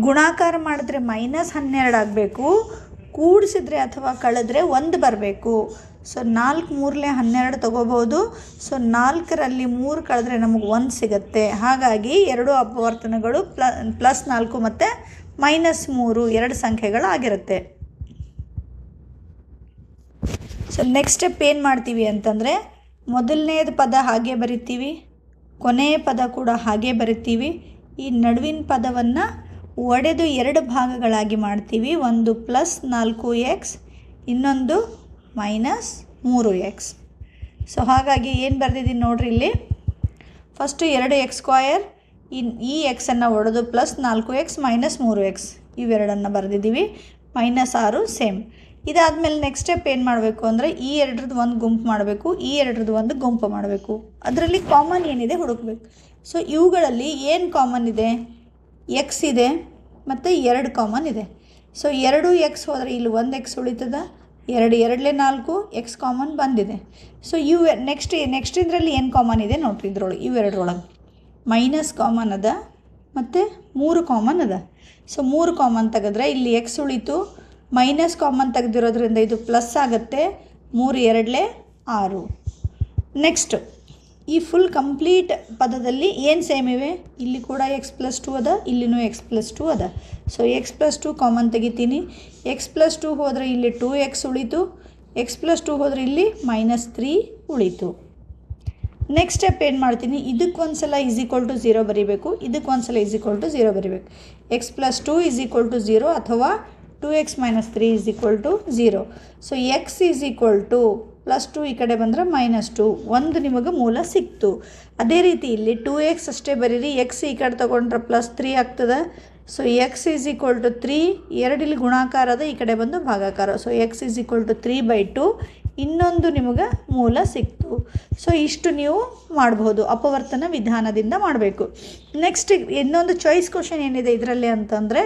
ಗುಣಾಕಾರ ಮಾಡಿದ್ರೆ -12 ಆಗಬೇಕು, ಕೂಡಿಸಿದ್ರೆ ಅಥವಾ ಕಳೆದ್ರೆ 1 ಬರಬೇಕು. ಸೊ 4 3 12 ತೊಗೋಬೋದು. ಸೊ 4ರಲ್ಲಿ 3 ಕಳೆದ್ರೆ ನಮಗೆ 1 ಸಿಗುತ್ತೆ. ಹಾಗಾಗಿ ಎರಡು ಅಪವರ್ತನಗಳು +4 ಮತ್ತು -3 ಎರಡು ಸಂಖ್ಯೆಗಳು ಆಗಿರುತ್ತೆ. ಸೊ ನೆಕ್ಸ್ಟ್ ಸ್ಟೆಪ್ ಏನು ಮಾಡ್ತೀವಿ ಅಂತಂದರೆ, ಮೊದಲನೇದು ಪದ ಹಾಗೆ ಬರಿತೀವಿ, ಕೊನೆಯ ಪದ ಕೂಡ ಹಾಗೆ ಬರಿತೀವಿ. ಈ ನಡುವಿನ ಪದವನ್ನು ಒಡೆದು 2 ಭಾಗಗಳಾಗಿ ಮಾಡ್ತೀವಿ. ಒಂದು +4x, ಇನ್ನೊಂದು -3x. ಸೊ ಹಾಗಾಗಿ ಏನು ಬರೆದಿದ್ದೀನಿ ನೋಡ್ರಿ ಇಲ್ಲಿ, ಫಸ್ಟು 2x², ಈ ಎಕ್ಸನ್ನು ಒಡೆದು +4x -3x ಇವೆರಡನ್ನು ಬರೆದಿದ್ದೀವಿ. -6 ಸೇಮ್. ಇದಾದಮೇಲೆ ನೆಕ್ಸ್ಟ್ ಸ್ಟೆಪ್ ಏನು ಮಾಡಬೇಕು ಅಂದರೆ, ಈ ಎರಡರದ್ದು ಒಂದು ಗುಂಪು ಮಾಡಬೇಕು, ಈ ಎರಡರದ್ದು ಒಂದು ಗುಂಪು ಮಾಡಬೇಕು. ಅದರಲ್ಲಿ ಕಾಮನ್ ಏನಿದೆ ಹುಡುಕಬೇಕು. ಸೊ ಇವುಗಳಲ್ಲಿ ಏನು ಕಾಮನ್ ಇದೆ? ಎಕ್ಸ್ ಇದೆ ಮತ್ತು 2 ಕಾಮನ್ ಇದೆ. ಸೊ 2x ಹೋದರೆ ಇಲ್ಲಿ 1x ಉಳಿತದ, 2 2 4, ಎಕ್ಸ್ ಕಾಮನ್ ಬಂದಿದೆ. ಸೊ ಇವು ನೆಕ್ಸ್ಟ್ ಇದರಲ್ಲಿ ಏನು ಕಾಮನ್ ಇದೆ ನೋಡ್ರಿ, ಇದ್ರೊಳಗೆ ಇವೆರಡರೊಳಗೆ ಮೈನಸ್ ಕಾಮನ್ ಅದ ಮತ್ತು 3 ಕಾಮನ್ ಅದ. ಸೊ 3 ಕಾಮನ್ ತೆಗೆದ್ರೆ ಇಲ್ಲಿ ಎಕ್ಸ್ ಉಳಿತು, ಮೈನಸ್ ಕಾಮನ್ ತೆಗೆದಿರೋದ್ರಿಂದ ಇದು ಪ್ಲಸ್ ಆಗುತ್ತೆ. 3 2 6. ನೆಕ್ಸ್ಟು ಈ ಫುಲ್ ಕಂಪ್ಲೀಟ್ ಪದದಲ್ಲಿ ಏನು ಸೇಮ್ ಇವೆ? ಇಲ್ಲಿ ಕೂಡ x+2 ಅದ, ಇಲ್ಲಿನೂ x+2 ಅದ. ಸೊ x+2 ಕಾಮನ್ ತೆಗಿತೀನಿ. x+2 ಹೋದರೆ ಇಲ್ಲಿ 2x ಉಳಿತು, x+2 ಹೋದರೆ ಇಲ್ಲಿ -3 ಉಳಿತು. ನೆಕ್ಸ್ಟ್ ಸ್ಟೆಪ್ ಏನು ಮಾಡ್ತೀನಿ, ಇದಕ್ಕೊಂದು ಸಲ =0 ಬರೀಬೇಕು, ಇದಕ್ಕೊಂದು ಸಲ =0 ಬರೀಬೇಕು. x+2 =0 ಅಥವಾ 2x - 3 = 0. ಸೊ x +2 ಈ ಕಡೆ ಬಂದರೆ -2, ಒಂದು ನಿಮಗೆ ಮೂಲ ಸಿಕ್ತು. ಅದೇ ರೀತಿ ಇಲ್ಲಿ 2x ಅಷ್ಟೇ ಬರೀರಿ, x ಈ ಕಡೆ ತೊಗೊಂಡ್ರೆ +3 ಆಗ್ತದೆ. ಸೊ x = 3, 2 ಇಲ್ಲಿ ಗುಣಾಕಾರ ಅದ, ಈ ಕಡೆ ಬಂದು ಭಾಗಾಕಾರ. ಸೊ x = 3/2, ಇನ್ನೊಂದು ನಿಮಗೆ ಮೂಲ ಸಿಕ್ತು. ಸೊ ಇಷ್ಟು ನೀವು ಮಾಡ್ಬೋದು, ಅಪವರ್ತನ ವಿಧಾನದಿಂದ ಮಾಡಬೇಕು. ನೆಕ್ಸ್ಟ್ ಇನ್ನೊಂದು ಚಾಯ್ಸ್ ಕ್ವಶನ್ ಏನಿದೆ ಇದರಲ್ಲಿ ಅಂತಂದರೆ,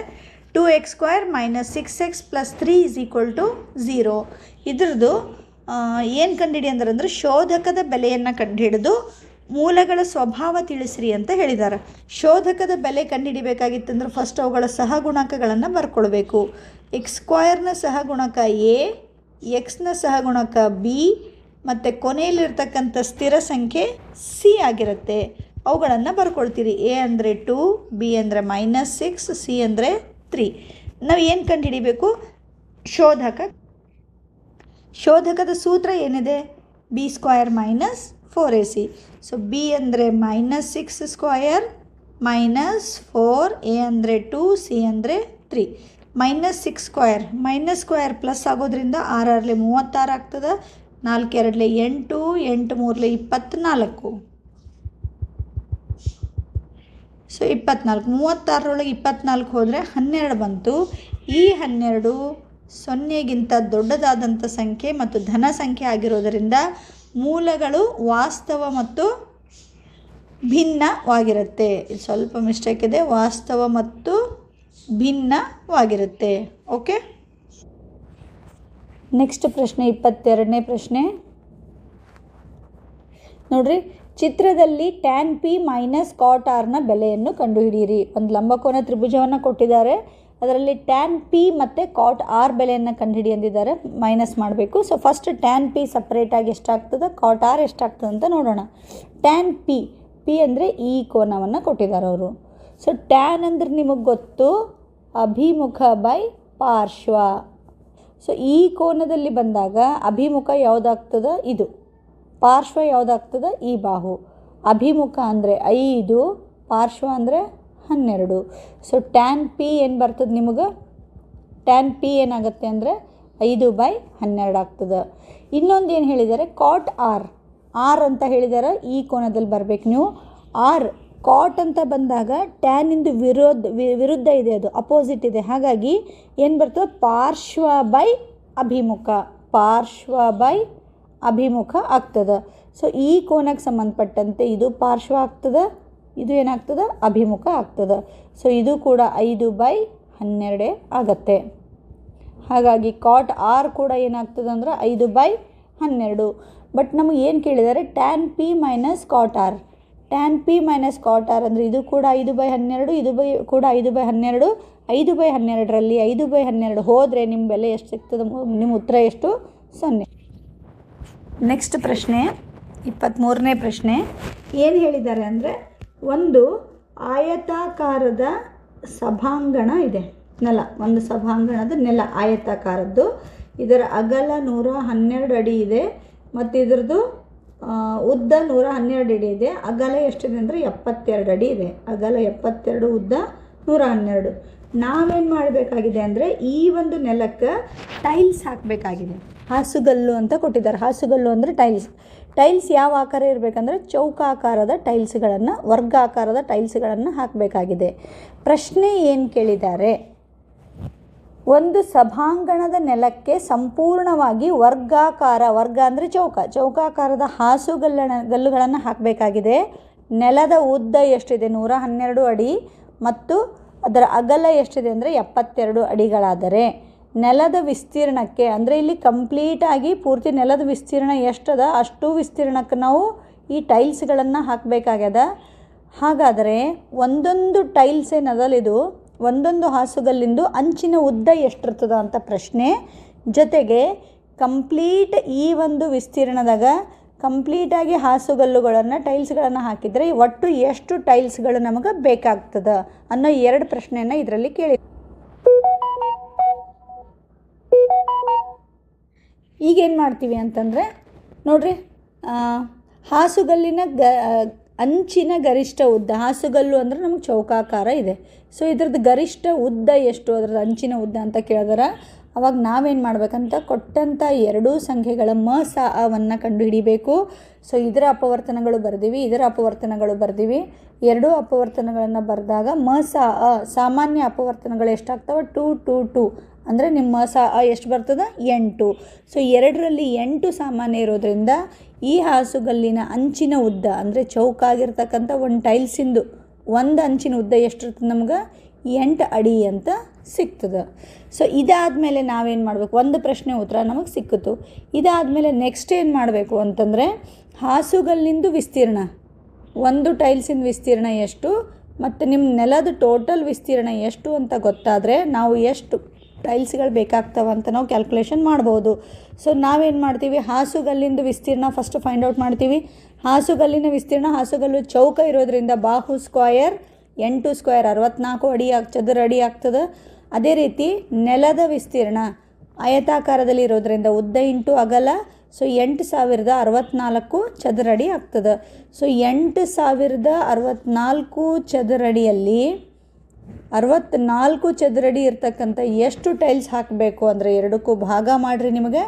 2x² - 6x + 3 = 0. ಇದ್ರದ್ದು ಏನು ಕಂಡುಹಿಡಿ ಅಂದ್ರೆ ಶೋಧಕದ ಬೆಲೆಯನ್ನು ಕಂಡುಹಿಡಿದು ಮೂಲಗಳ ಸ್ವಭಾವ ತಿಳಿಸ್ರಿ ಅಂತ ಹೇಳಿದ್ದಾರೆ. ಶೋಧಕದ ಬೆಲೆ ಕಂಡುಹಿಡಿಬೇಕಾಗಿತ್ತಂದ್ರೆ ಫಸ್ಟ್ ಅವುಗಳ ಸಹಗುಣಕಗಳನ್ನು ಬರ್ಕೊಳ್ಬೇಕು. x² ಸಹಗುಣಕ a, ಎಕ್ಸ್ನ ಸಹಗುಣಕ b ಮತ್ತು ಕೊನೆಯಲ್ಲಿರ್ತಕ್ಕಂಥ ಸ್ಥಿರ ಸಂಖ್ಯೆ c ಆಗಿರುತ್ತೆ. ಅವುಗಳನ್ನು ಬರ್ಕೊಳ್ತೀರಿ. a ಅಂದರೆ 2, b ಅಂದರೆ -6, c ಅಂದರೆ 3. ನಾವು ಏನು ಕಂಡುಹಿಡಿಬೇಕು? ಶೋಧಕದ ಸೂತ್ರ ಏನಿದೆ? b² - 4ac. ಸೊ b ಅಂದರೆ -6² -4, a ಅಂದರೆ 2, c ಅಂದರೆ 3. -6² -² ಪ್ಲಸ್ ಆಗೋದ್ರಿಂದ 6 36 ಆಗ್ತದೆ, 4 2 8, 8 3 24. ಸೊ 24, 36ರೊಳಗೆ 24 ಹೋದರೆ 12 ಬಂತು. ಈ 12 0ಗಿಂತ ದೊಡ್ಡದಾದಂಥ ಸಂಖ್ಯೆ ಮತ್ತು ಧನ ಸಂಖ್ಯೆ ಆಗಿರೋದರಿಂದ ಮೂಲಗಳು ವಾಸ್ತವ ಮತ್ತು ಭಿನ್ನವಾಗಿರುತ್ತೆ. ಇದು ಸ್ವಲ್ಪ ಮಿಸ್ಟೇಕ್ ಇದೆ, ವಾಸ್ತವ ಮತ್ತು ಭಿನ್ನವಾಗಿರುತ್ತೆ. ಓಕೆ, ನೆಕ್ಸ್ಟ್ ಪ್ರಶ್ನೆ 22ನೇ ಪ್ರಶ್ನೆ ನೋಡ್ರಿ. ಚಿತ್ರದಲ್ಲಿ tan p - cot r ನ ಬೆಲೆಯನ್ನು ಕಂಡುಹಿಡಿಯಿರಿ. ಒಂದು ಲಂಬಕೋನ ತ್ರಿಭುಜವನ್ನು ಕೊಟ್ಟಿದ್ದಾರೆ, ಅದರಲ್ಲಿ tan p ಮತ್ತು cot r ಬೆಲೆಯನ್ನು ಕಂಡುಹಿಡಿ ಅಂದಿದ್ದಾರೆ. ಮೈನಸ್ ಮಾಡಬೇಕು. ಸೊ ಫಸ್ಟ್ tan p ಸಪ್ರೇಟಾಗಿ ಎಷ್ಟಾಗ್ತದೆ, cot r ಎಷ್ಟಾಗ್ತದೆ ಅಂತ ನೋಡೋಣ. tan p ಅಂದರೆ ಈ ಕೋನವನ್ನು ಕೊಟ್ಟಿದ್ದಾರೆ ಅವರು. ಸೊ ಟ್ಯಾನ್ ಅಂದ್ರೆ ನಿಮಗೆ ಗೊತ್ತು, ಅಭಿಮುಖ ಬೈ ಪಾರ್ಶ್ವ. ಸೊ ಈ ಕೋನದಲ್ಲಿ ಬಂದಾಗ ಅಭಿಮುಖ ಯಾವುದಾಗ್ತದೆ? ಇದು. ಪಾರ್ಶ್ವ ಯಾವುದಾಗ್ತದೆ? ಈ ಬಾಹು. ಅಭಿಮುಖ ಅಂದರೆ 5, ಪಾರ್ಶ್ವ ಅಂದರೆ 12. ಸೊ ಟ್ಯಾನ್ ಪಿ ಏನು ಬರ್ತದೆ ನಿಮಗೆ? ಟ್ಯಾನ್ ಪಿ ಏನಾಗುತ್ತೆ ಅಂದರೆ 5/12 ಆಗ್ತದೆ. ಇನ್ನೊಂದು ಏನು ಹೇಳಿದ್ದಾರೆ? ಕಾಟ್ ಆರ್ ಅಂತ ಹೇಳಿದ್ದಾರೆ. ಈ ಕೋನದಲ್ಲಿ ಬರಬೇಕು ನೀವು. ಕಾಟ್ ಅಂತ ಬಂದಾಗ ಟ್ಯಾನಿಂದು ವಿರುದ್ಧ ಇದೆ, ಅದು ಅಪೋಸಿಟ್ ಇದೆ. ಹಾಗಾಗಿ ಏನು ಬರ್ತದೆ? ಪಾರ್ಶ್ವ ಬೈ ಅಭಿಮುಖ, ಪಾರ್ಶ್ವ ಬೈ ಅಭಿಮುಖ ಆಗ್ತದೆ. ಸೊ ಈ ಕೋನಕ್ಕೆ ಸಂಬಂಧಪಟ್ಟಂತೆ ಇದು ಪಾರ್ಶ್ವ ಆಗ್ತದೆ, ಇದು ಏನಾಗ್ತದೆ? ಅಭಿಮುಖ ಆಗ್ತದೆ. ಸೊ ಇದು ಕೂಡ 5/12 ಆಗತ್ತೆ. ಹಾಗಾಗಿ ಕಾಟ್ ಆರ್ ಕೂಡ ಏನಾಗ್ತದೆ ಅಂದ್ರೆ 5/12. ಬಟ್ ನಮಗೆ ಏನು ಕೇಳಿದ್ದಾರೆ, tan P minus cot R. Tan P minus cot R ಅಂದರೆ ಇದು ಕೂಡ 5/12, ಇದು ಕೂಡ 5/12. 5/12ರಲ್ಲಿ 5/12 ಹೋದರೆ ನಿಮ್ಮ ಬೆಲೆ ಎಷ್ಟು ಸಿಗ್ತದೆ, ನಿಮ್ಮ ಉತ್ತರ ಎಷ್ಟು? 0. ನೆಕ್ಸ್ಟ್ ಪ್ರಶ್ನೆ 23ನೇ ಪ್ರಶ್ನೆ ಏನು ಹೇಳಿದ್ದಾರೆ ಅಂದರೆ, ಒಂದು ಆಯತಾಕಾರದ ಸಭಾಂಗಣ ಇದೆ, ನೆಲ, ಒಂದು ಸಭಾಂಗಣದ ನೆಲ ಆಯತಾಕಾರದ್ದು. ಇದರ ಅಗಲ 112 ಅಡಿ ಇದೆ ಮತ್ತು ಇದರದ್ದು ಉದ್ದ 112 ಅಡಿ ಇದೆ. ಅಗಲ ಎಷ್ಟಿದೆ ಅಂದರೆ 72 ಅಡಿ ಇದೆ. ಅಗಲ 72, ಉದ್ದ 112. ನಾವೇನು ಮಾಡಬೇಕಾಗಿದೆ ಅಂದರೆ ಈ ಒಂದು ನೆಲಕ್ಕೆ ಟೈಲ್ಸ್ ಹಾಕಬೇಕಾಗಿದೆ. ಹಾಸುಗಲ್ಲು ಅಂತ ಕೊಟ್ಟಿದ್ದಾರೆ. ಹಾಸುಗಲ್ಲು ಅಂದರೆ ಟೈಲ್ಸ್ ಯಾವ ಆಕಾರ ಇರಬೇಕಂದ್ರೆ ಚೌಕಾಕಾರದ ಟೈಲ್ಸ್ಗಳನ್ನು, ವರ್ಗಾಕಾರದ ಟೈಲ್ಸ್ಗಳನ್ನು ಹಾಕಬೇಕಾಗಿದೆ. ಪ್ರಶ್ನೆ ಏನು ಕೇಳಿದ್ದಾರೆ, ಒಂದು ಸಭಾಂಗಣದ ನೆಲಕ್ಕೆ ಸಂಪೂರ್ಣವಾಗಿ ವರ್ಗ ಅಂದರೆ ಚೌಕಾಕಾರದ ಗಲ್ಲುಗಳನ್ನು ಹಾಕಬೇಕಾಗಿದೆ. ನೆಲದ ಉದ್ದ ಎಷ್ಟಿದೆ? 112 ಅಡಿ ಮತ್ತು ಅದರ ಅಗಲ ಎಷ್ಟಿದೆ ಅಂದರೆ 72 ಅಡಿಗಳಾದರೆ ನೆಲದ ವಿಸ್ತೀರ್ಣಕ್ಕೆ, ಅಂದರೆ ಇಲ್ಲಿ ಕಂಪ್ಲೀಟಾಗಿ ಪೂರ್ತಿ ನೆಲದ ವಿಸ್ತೀರ್ಣ ಎಷ್ಟದ ಅಷ್ಟು ವಿಸ್ತೀರ್ಣಕ್ಕೆ ನಾವು ಈ ಟೈಲ್ಸ್ಗಳನ್ನು ಹಾಕಬೇಕಾಗ್ಯದ. ಹಾಗಾದರೆ ಒಂದೊಂದು ಟೈಲ್ಸ್ ಏನದಲ್ಲಿದು, ಒಂದೊಂದು ಹಾಸುಗಲ್ಲಿಂದು ಅಂಚಿನ ಉದ್ದ ಎಷ್ಟಿರ್ತದ ಅಂತ ಪ್ರಶ್ನೆ. ಜೊತೆಗೆ ಕಂಪ್ಲೀಟ್ ಈ ಒಂದು ವಿಸ್ತೀರ್ಣದಾಗ ಕಂಪ್ಲೀಟಾಗಿ ಹಾಸುಗಲ್ಲುಗಳನ್ನು ಟೈಲ್ಸ್ಗಳನ್ನು ಹಾಕಿದರೆ ಒಟ್ಟು ಎಷ್ಟು ಟೈಲ್ಸ್ಗಳು ನಮಗೆ ಬೇಕಾಗ್ತದೆ ಅನ್ನೋ 2 ಪ್ರಶ್ನೆಯನ್ನು ಇದರಲ್ಲಿ ಕೇಳಿ. ಈಗೇನು ಮಾಡ್ತೀವಿ ಅಂತಂದರೆ ನೋಡ್ರಿ, ಹಾಸುಗಲ್ಲಿನ ಅಂಚಿನ ಗರಿಷ್ಠ ಉದ್ದ, ಹಾಸುಗಲ್ಲು ಅಂದರೆ ನಮಗೆ ಚೌಕಾಕಾರ ಇದೆ. ಸೊ ಇದ್ರದ್ದು ಗರಿಷ್ಠ ಉದ್ದ ಎಷ್ಟು, ಅದರದ್ದು ಅಂಚಿನ ಉದ್ದ ಅಂತ ಕೇಳಿದ್ರೆ ಅವಾಗ ನಾವೇನು ಮಾಡಬೇಕಂತ ಕೊಟ್ಟಂಥ 2 ಸಂಖ್ಯೆಗಳ ಅವನ್ನು ಕಂಡುಹಿಡಿಬೇಕು. ಸೊ ಇದರ ಅಪವರ್ತನಗಳು ಬರ್ದೀವಿ, ಇದರ ಅಪವರ್ತನಗಳು ಬರ್ದೀವಿ. 2 ಅಪವರ್ತನಗಳನ್ನು ಬರೆದಾಗ ಸಾಮಾನ್ಯ ಅಪವರ್ತನಗಳು ಎಷ್ಟಾಗ್ತವೆ? 2 2 2 ಅಂದರೆ ನಿಮ್ಮ ಎಷ್ಟು ಬರ್ತದೆ? 8. ಸೊ 2ರಲ್ಲಿ 8 ಸಾಮಾನ್ಯ ಇರೋದ್ರಿಂದ ಈ ಹಾಸುಗಲ್ಲಿನ ಅಂಚಿನ ಉದ್ದ ಅಂದರೆ ಚೌಕಾಗಿರ್ತಕ್ಕಂಥ ಒಂದು ಟೈಲ್ಸಿಂದು ಒಂದು ಅಂಚಿನ ಉದ್ದ ಎಷ್ಟಿರ್ತದೆ ನಮ್ಗೆ? 8 ಅಡಿ ಅಂತ ಸಿಗ್ತದೆ. ಸೊ ಇದಾದಮೇಲೆ ನಾವೇನು ಮಾಡಬೇಕು, ಒಂದು ಪ್ರಶ್ನೆ ಉತ್ತರ ನಮಗೆ ಸಿಕ್ಕಿತು. ಇದಾದಮೇಲೆ ನೆಕ್ಸ್ಟ್ ಏನು ಮಾಡಬೇಕು ಅಂತಂದರೆ ಹಾಸುಗಲ್ಲಿಂದು ವಿಸ್ತೀರ್ಣ, ಒಂದು ಟೈಲ್ಸಿನ ವಿಸ್ತೀರ್ಣ ಎಷ್ಟು ಮತ್ತು ನಿಮ್ಮ ನೆಲದ ಟೋಟಲ್ ವಿಸ್ತೀರ್ಣ ಎಷ್ಟು ಅಂತ ಗೊತ್ತಾದರೆ ನಾವು ಎಷ್ಟು ಟೈಲ್ಸ್ಗಳು ಬೇಕಾಗ್ತವೆ ಅಂತ ನಾವು ಕ್ಯಾಲ್ಕುಲೇಷನ್ ಮಾಡ್ಬೋದು. ಸೊ ನಾವೇನು ಮಾಡ್ತೀವಿ, ಹಾಸುಗಲ್ಲಿಂದು ವಿಸ್ತೀರ್ಣ ಫಸ್ಟ್ ಫೈಂಡ್ ಔಟ್ ಮಾಡ್ತೀವಿ. ಹಾಸುಗಲ್ಲಿನ ವಿಸ್ತೀರ್ಣ, ಹಾಸುಗಲ್ಲು ಚೌಕ ಇರೋದ್ರಿಂದ ಬಾಹು ಸ್ಕ್ವಯರ್ 8 ಸ್ಕ್ವಯರ್ 64 ಅಡಿ ಚದರ ಅಡಿ ಆಗ್ತದೆ. ಅದೇ ರೀತಿ ನೆಲದ ವಿಸ್ತೀರ್ಣ ಆಯತಾಕಾರದಲ್ಲಿ ಇರೋದ್ರಿಂದ ಉದ್ದ ಇಂಟು ಅಗಲ, ಸೊ 8064 ಚದರ ಅಡಿ ಆಗ್ತದೆ. ಸೊ 8064 ಚದರಡಿಯಲ್ಲಿ 64 ಚದರಡಿ ಇರ್ತಕ್ಕಂಥ ಎಷ್ಟು ಟೈಲ್ಸ್ ಹಾಕಬೇಕು ಅಂದರೆ 2ಕ್ಕೂ ಭಾಗ ಮಾಡಿರಿ, ನಿಮಗೆ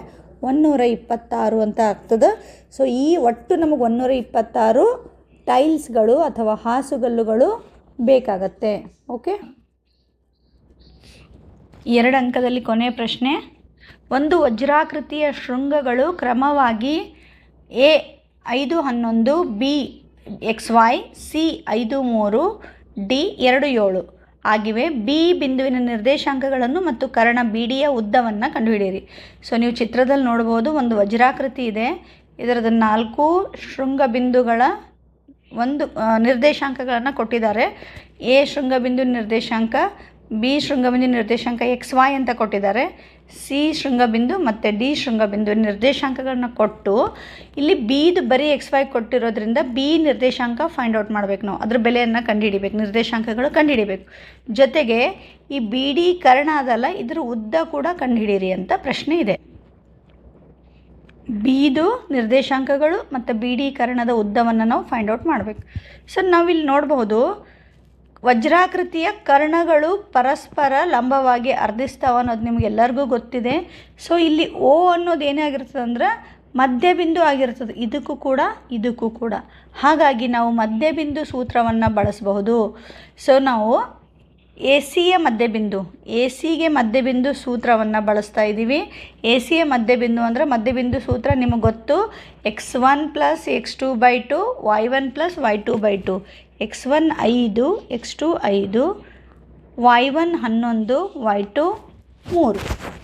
126 ಅಂತ ಆಗ್ತದೆ. ಸೊ ಈ ಒಟ್ಟು ನಮಗೆ 126 ಟೈಲ್ಸ್ಗಳು ಅಥವಾ ಹಾಸುಗಲ್ಲುಗಳು ಬೇಕಾಗತ್ತೆ. ಓಕೆ, 2 ಅಂಕದಲ್ಲಿ ಕೊನೆಯ ಪ್ರಶ್ನೆ. ಒಂದು ವಜ್ರಾಕೃತಿಯ ಶೃಂಗಗಳು ಕ್ರಮವಾಗಿ A 5 11, B XY, C 5 3, D 2 7 ಆಗಿವೆ. ಬಿ ಬಿಂದುವಿನ ನಿರ್ದೇಶಾಂಕಗಳನ್ನು ಮತ್ತು ಕರ್ಣ BDಯ ಉದ್ದವನ್ನು ಕಂಡುಹಿಡಿಯಿರಿ. ಸೊ ನೀವು ಚಿತ್ರದಲ್ಲಿ ನೋಡ್ಬೋದು, ಒಂದು ವಜ್ರಾಕೃತಿ ಇದೆ, ಇದರದ್ದು 4 ಶೃಂಗಬಿಂದುಗಳ ಒಂದು ನಿರ್ದೇಶಾಂಕಗಳನ್ನು ಕೊಟ್ಟಿದ್ದಾರೆ. ಎ ಶೃಂಗಬಿಂದು ನಿರ್ದೇಶಾಂಕ, ಬಿ ಶೃಂಗಬಿಂದು ನಿರ್ದೇಶಾಂಕ XY ಅಂತ ಕೊಟ್ಟಿದ್ದಾರೆ, ಸಿ ಶೃಂಗಬಿಂದು ಮತ್ತು ಡಿ ಶೃಂಗಬಿಂದು ನಿರ್ದೇಶಾಂಕಗಳನ್ನ ಕೊಟ್ಟು ಇಲ್ಲಿ ಬಿದು ಬರೀ XY ಕೊಟ್ಟಿರೋದ್ರಿಂದ ಬಿ ನಿರ್ದೇಶಾಂಕ ಫೈಂಡ್ ಔಟ್ ಮಾಡಬೇಕು, ನಾವು ಅದ್ರ ಬೆಲೆಯನ್ನು ಕಂಡುಹಿಡಿಬೇಕು, ನಿರ್ದೇಶಾಂಕಗಳು ಕಂಡುಹಿಡಿಬೇಕು. ಜೊತೆಗೆ ಈ BD ಕರ್ಣ ಅದಲ್ಲ, ಇದ್ರ ಉದ್ದ ಕೂಡ ಕಂಡುಹಿಡಿಯಿರಿ ಅಂತ ಪ್ರಶ್ನೆ ಇದೆ. ಬಿದು ನಿರ್ದೇಶಾಂಕಗಳು ಮತ್ತು BD ಕರ್ಣದ ಉದ್ದವನ್ನು ನಾವು ಫೈಂಡ್ ಔಟ್ ಮಾಡಬೇಕು. ಸೊ ನಾವಿಲ್ಲಿ ನೋಡಬಹುದು, ವಜ್ರಾಕೃತಿಯ ಕರ್ಣಗಳು ಪರಸ್ಪರ ಲಂಬವಾಗಿ ಅರ್ಧಿಸ್ತಾವ ಅನ್ನೋದು ನಿಮಗೆಲ್ಲರಿಗೂ ಗೊತ್ತಿದೆ. ಸೊ ಇಲ್ಲಿ O ಅನ್ನೋದು ಏನಾಗಿರ್ತದೆ ಅಂದ್ರೆ ಮಧ್ಯಬಿಂದು ಆಗಿರ್ತದೆ, ಇದಕ್ಕೂ ಕೂಡ. ಹಾಗಾಗಿ ನಾವು ಮಧ್ಯಬಿಂದು ಸೂತ್ರವನ್ನು ಬಳಸಬಹುದು. ಸೊ ನಾವು ಎಸಿಯ ಮಧ್ಯಬಿಂದು ಸೂತ್ರವನ್ನು ಬಳಸ್ತಾ ಇದ್ದೀವಿ. ಎಸಿಯ ಮಧ್ಯಬಿಂದು ಅಂದರೆ ಮಧ್ಯಬಿಂದು ಸೂತ್ರ ನಿಮಗೆ ಗೊತ್ತು, x1 + x2/2 y1 + y2/2. x1 5, x2 5, y1 11, y2 3.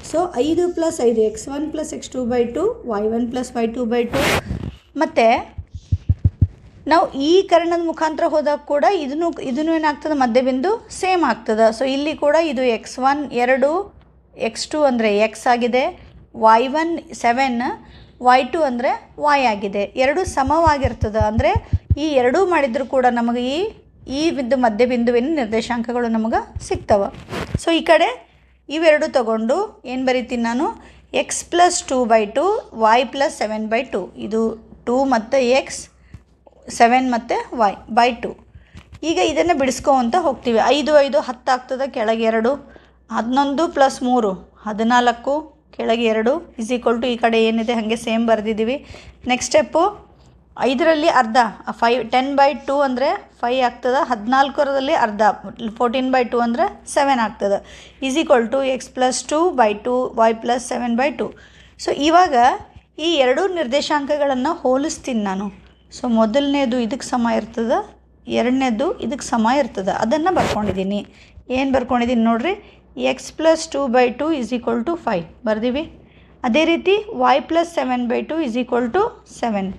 So 5 + 5 x1 + x2/2 y1 + y2/2. ಮತ್ತು ನಾವು ಈ ಕರ್ಣದ ಮುಖಾಂತರ ಹೋದಾಗ ಕೂಡ ಇದನ್ನು ಏನಾಗ್ತದೆ, ಮಧ್ಯಬಿಂದು ಸೇಮ್ ಆಗ್ತದೆ. ಸೊ ಇಲ್ಲಿ ಕೂಡ ಇದು x1 2, x2 ಅಂದರೆ x ಆಗಿದೆ, y1 7, y2 ಅಂದರೆ y ಆಗಿದೆ. ಎರಡು ಸಮವಾಗಿರ್ತದೆ. ಅಂದರೆ ಈ ಎರಡೂ ಮಾಡಿದರೂ ಕೂಡ ನಮಗೆ ಈ ಮಧ್ಯಬಿಂದುವಿನ ನಿರ್ದೇಶಾಂಕಗಳು ನಮಗೆ ಸಿಗ್ತವೆ. ಸೊ ಈ ಕಡೆ ಇವೆರಡು ತಗೊಂಡು ಏನು ಬರೀತೀನಿ ನಾನು, x + 2/2 y + 7/2. ಇದು 2 ಮತ್ತು x, 7 ಮತ್ತು y/2. ಈಗ ಇದನ್ನು ಬಿಡಿಸ್ಕೊಂತ ಹೋಗ್ತೀವಿ. 5 5 10 ಆಗ್ತದೆ, ಕೆಳಗೆ 2. 11 + 3 14, ಕೆಳಗೆ 2 = ಈ ಕಡೆ ಏನಿದೆ ಹಾಗೆ ಸೇಮ್ ಬರೆದಿದ್ದೀವಿ. ನೆಕ್ಸ್ಟ್ ಸ್ಟೆಪ್ಪು, 5ರಲ್ಲಿ ಅರ್ಧ 10/2 ಅಂದರೆ 5 ಆಗ್ತದೆ. 14ರಲ್ಲಿ ಅರ್ಧ 14/2 ಅಂದರೆ 7 ಆಗ್ತದೆ. x + 2/2 y + 7/2. ಸೊ ಇವಾಗ ಈ ಎರಡೂ ನಿರ್ದೇಶಾಂಕಗಳನ್ನು ಹೋಲಿಸ್ತೀನಿ ನಾನು. ಸೊ ಮೊದಲನೇದು ಇದಕ್ಕೆ ಸಮ ಇರ್ತದೆ, ಎರಡನೇದು ಇದಕ್ಕೆ ಸಮ ಇರ್ತದೆ. ಅದನ್ನು ಬರ್ಕೊಂಡಿದ್ದೀನಿ. ಏನು ಬರ್ಕೊಂಡಿದ್ದೀನಿ ನೋಡಿರಿ, x + 2/2 = 5 ಬರ್ದೀವಿ. ಅದೇ ರೀತಿ y + 7/2 = 7.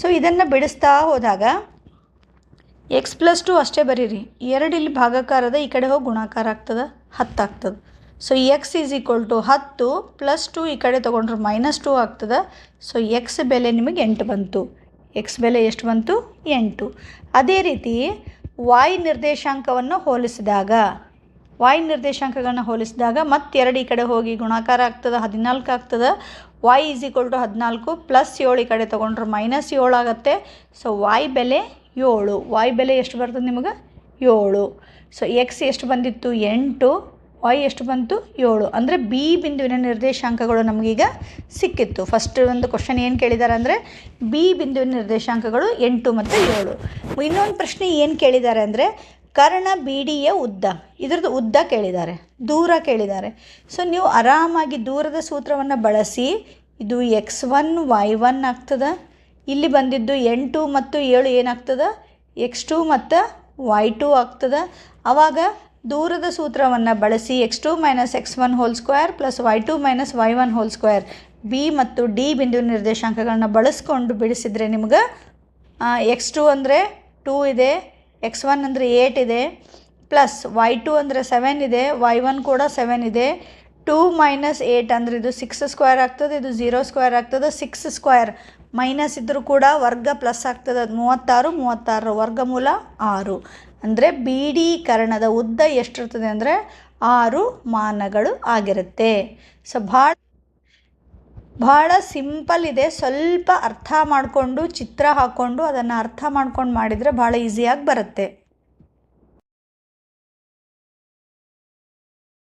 ಸೊ ಇದನ್ನು ಬಿಡಿಸ್ತಾ ಹೋದಾಗ x + 2 ಅಷ್ಟೇ ಬರೀರಿ. 2 ಇಲ್ಲಿ ಭಾಗಾಕಾರದ, ಈ ಕಡೆ ಹೋಗಿ ಗುಣಾಕಾರ ಆಗ್ತದೆ, 10 ಆಗ್ತದೆ. ಸೊ x = 10 + 2 ಈ ಕಡೆ ತೊಗೊಂಡ್ರೆ -2 ಆಗ್ತದೆ. ಸೊ x ಬೆಲೆ ನಿಮಗೆ 8 ಬಂತು. x ಬೆಲೆ ಎಷ್ಟು ಬಂತು? 8. ಅದೇ ರೀತಿ y ನಿರ್ದೇಶಾಂಕವನ್ನು ಹೋಲಿಸಿದಾಗ ಮತ್ತೆರಡು ಈ ಕಡೆ ಹೋಗಿ ಗುಣಾಕಾರ ಆಗ್ತದೆ, 14 ಆಗ್ತದೆ. y = 14 + 7 ಈ ಕಡೆ ತೊಗೊಂಡ್ರೆ -7 ಆಗುತ್ತೆ. ಸೊ y ಬೆಲೆ 7. y ಬೆಲೆ ಎಷ್ಟು ಬರ್ತದೆ ನಿಮಗೆ? 7. ಸೊ x ಎಷ್ಟು ಬಂದಿತ್ತು? 8. y ಎಷ್ಟು ಬಂತು? 7. ಅಂದರೆ ಬಿ ಬಿಂದುವಿನ ನಿರ್ದೇಶಾಂಕಗಳು ನಮಗೀಗ ಸಿಕ್ಕಿತ್ತು. ಫಸ್ಟ್ ಒಂದು ಕ್ವಶನ್ ಏನು ಕೇಳಿದ್ದಾರೆ ಅಂದರೆ ಬಿ ಬಿಂದುವಿನ ನಿರ್ದೇಶಾಂಕಗಳು 8 ಮತ್ತು 7. ಇನ್ನೊಂದು ಪ್ರಶ್ನೆ ಏನು ಕೇಳಿದ್ದಾರೆ ಅಂದರೆ ಕರ್ಣ ಬಿ ಡಿಯ ಉದ್ದ, ಇದ್ರದ್ದು ಉದ್ದ ಕೇಳಿದ್ದಾರೆ, ದೂರ ಕೇಳಿದ್ದಾರೆ. ಸೊ ನೀವು ಆರಾಮಾಗಿ ದೂರದ ಸೂತ್ರವನ್ನು ಬಳಸಿ ಇದು x1 y1 ಆಗ್ತದೆ. ಇಲ್ಲಿ ಬಂದಿದ್ದು 8 ಮತ್ತು 7 ಏನಾಗ್ತದೆ? x2 ಮತ್ತು y2 ಆಗ್ತದೆ. ಆವಾಗ ದೂರದ ಸೂತ್ರವನ್ನು ಬಳಸಿ x2 - x1² + y2 - y1² B ಮತ್ತು ಡಿ ಬಿಂದುವಿನ ನಿರ್ದೇಶಾಂಕಗಳನ್ನ ಬಳಸ್ಕೊಂಡು ಬಿಡಿಸಿದರೆ ನಿಮ್ಗೆ x2 ಅಂದರೆ 2 ಇದೆ, x1 ಅಂದರೆ 8 ಇದೆ, ಪ್ಲಸ್ y2 ಅಂದರೆ 7 ಇದೆ, y1 ಕೂಡ 7 ಇದೆ. 2 - 8 ಅಂದರೆ ಇದು 6² ಆಗ್ತದೆ, ಇದು 0² ಆಗ್ತದೆ. 6² ಮೈನಸ್ ಇದ್ದರೂ ಕೂಡ ವರ್ಗ ಪ್ಲಸ್ ಆಗ್ತದೆ, ಅದು 36. 36 ವರ್ಗಮೂಲ 6. ಅಂದರೆ ಬಿ ಡಿ ಕರ್ಣದ ಉದ್ದ ಎಷ್ಟಿರ್ತದೆ ಅಂದರೆ 6 ಮಾನಗಳು ಆಗಿರುತ್ತೆ. ಸೊ ಭಾಳ ಸಿಂಪಲ್ ಇದೆ. ಸ್ವಲ್ಪ ಅರ್ಥ ಮಾಡಿಕೊಂಡು ಚಿತ್ರ ಹಾಕ್ಕೊಂಡು ಅದನ್ನು ಅರ್ಥ ಮಾಡ್ಕೊಂಡು ಮಾಡಿದರೆ ಭಾಳ ಈಸಿಯಾಗಿ ಬರುತ್ತೆ.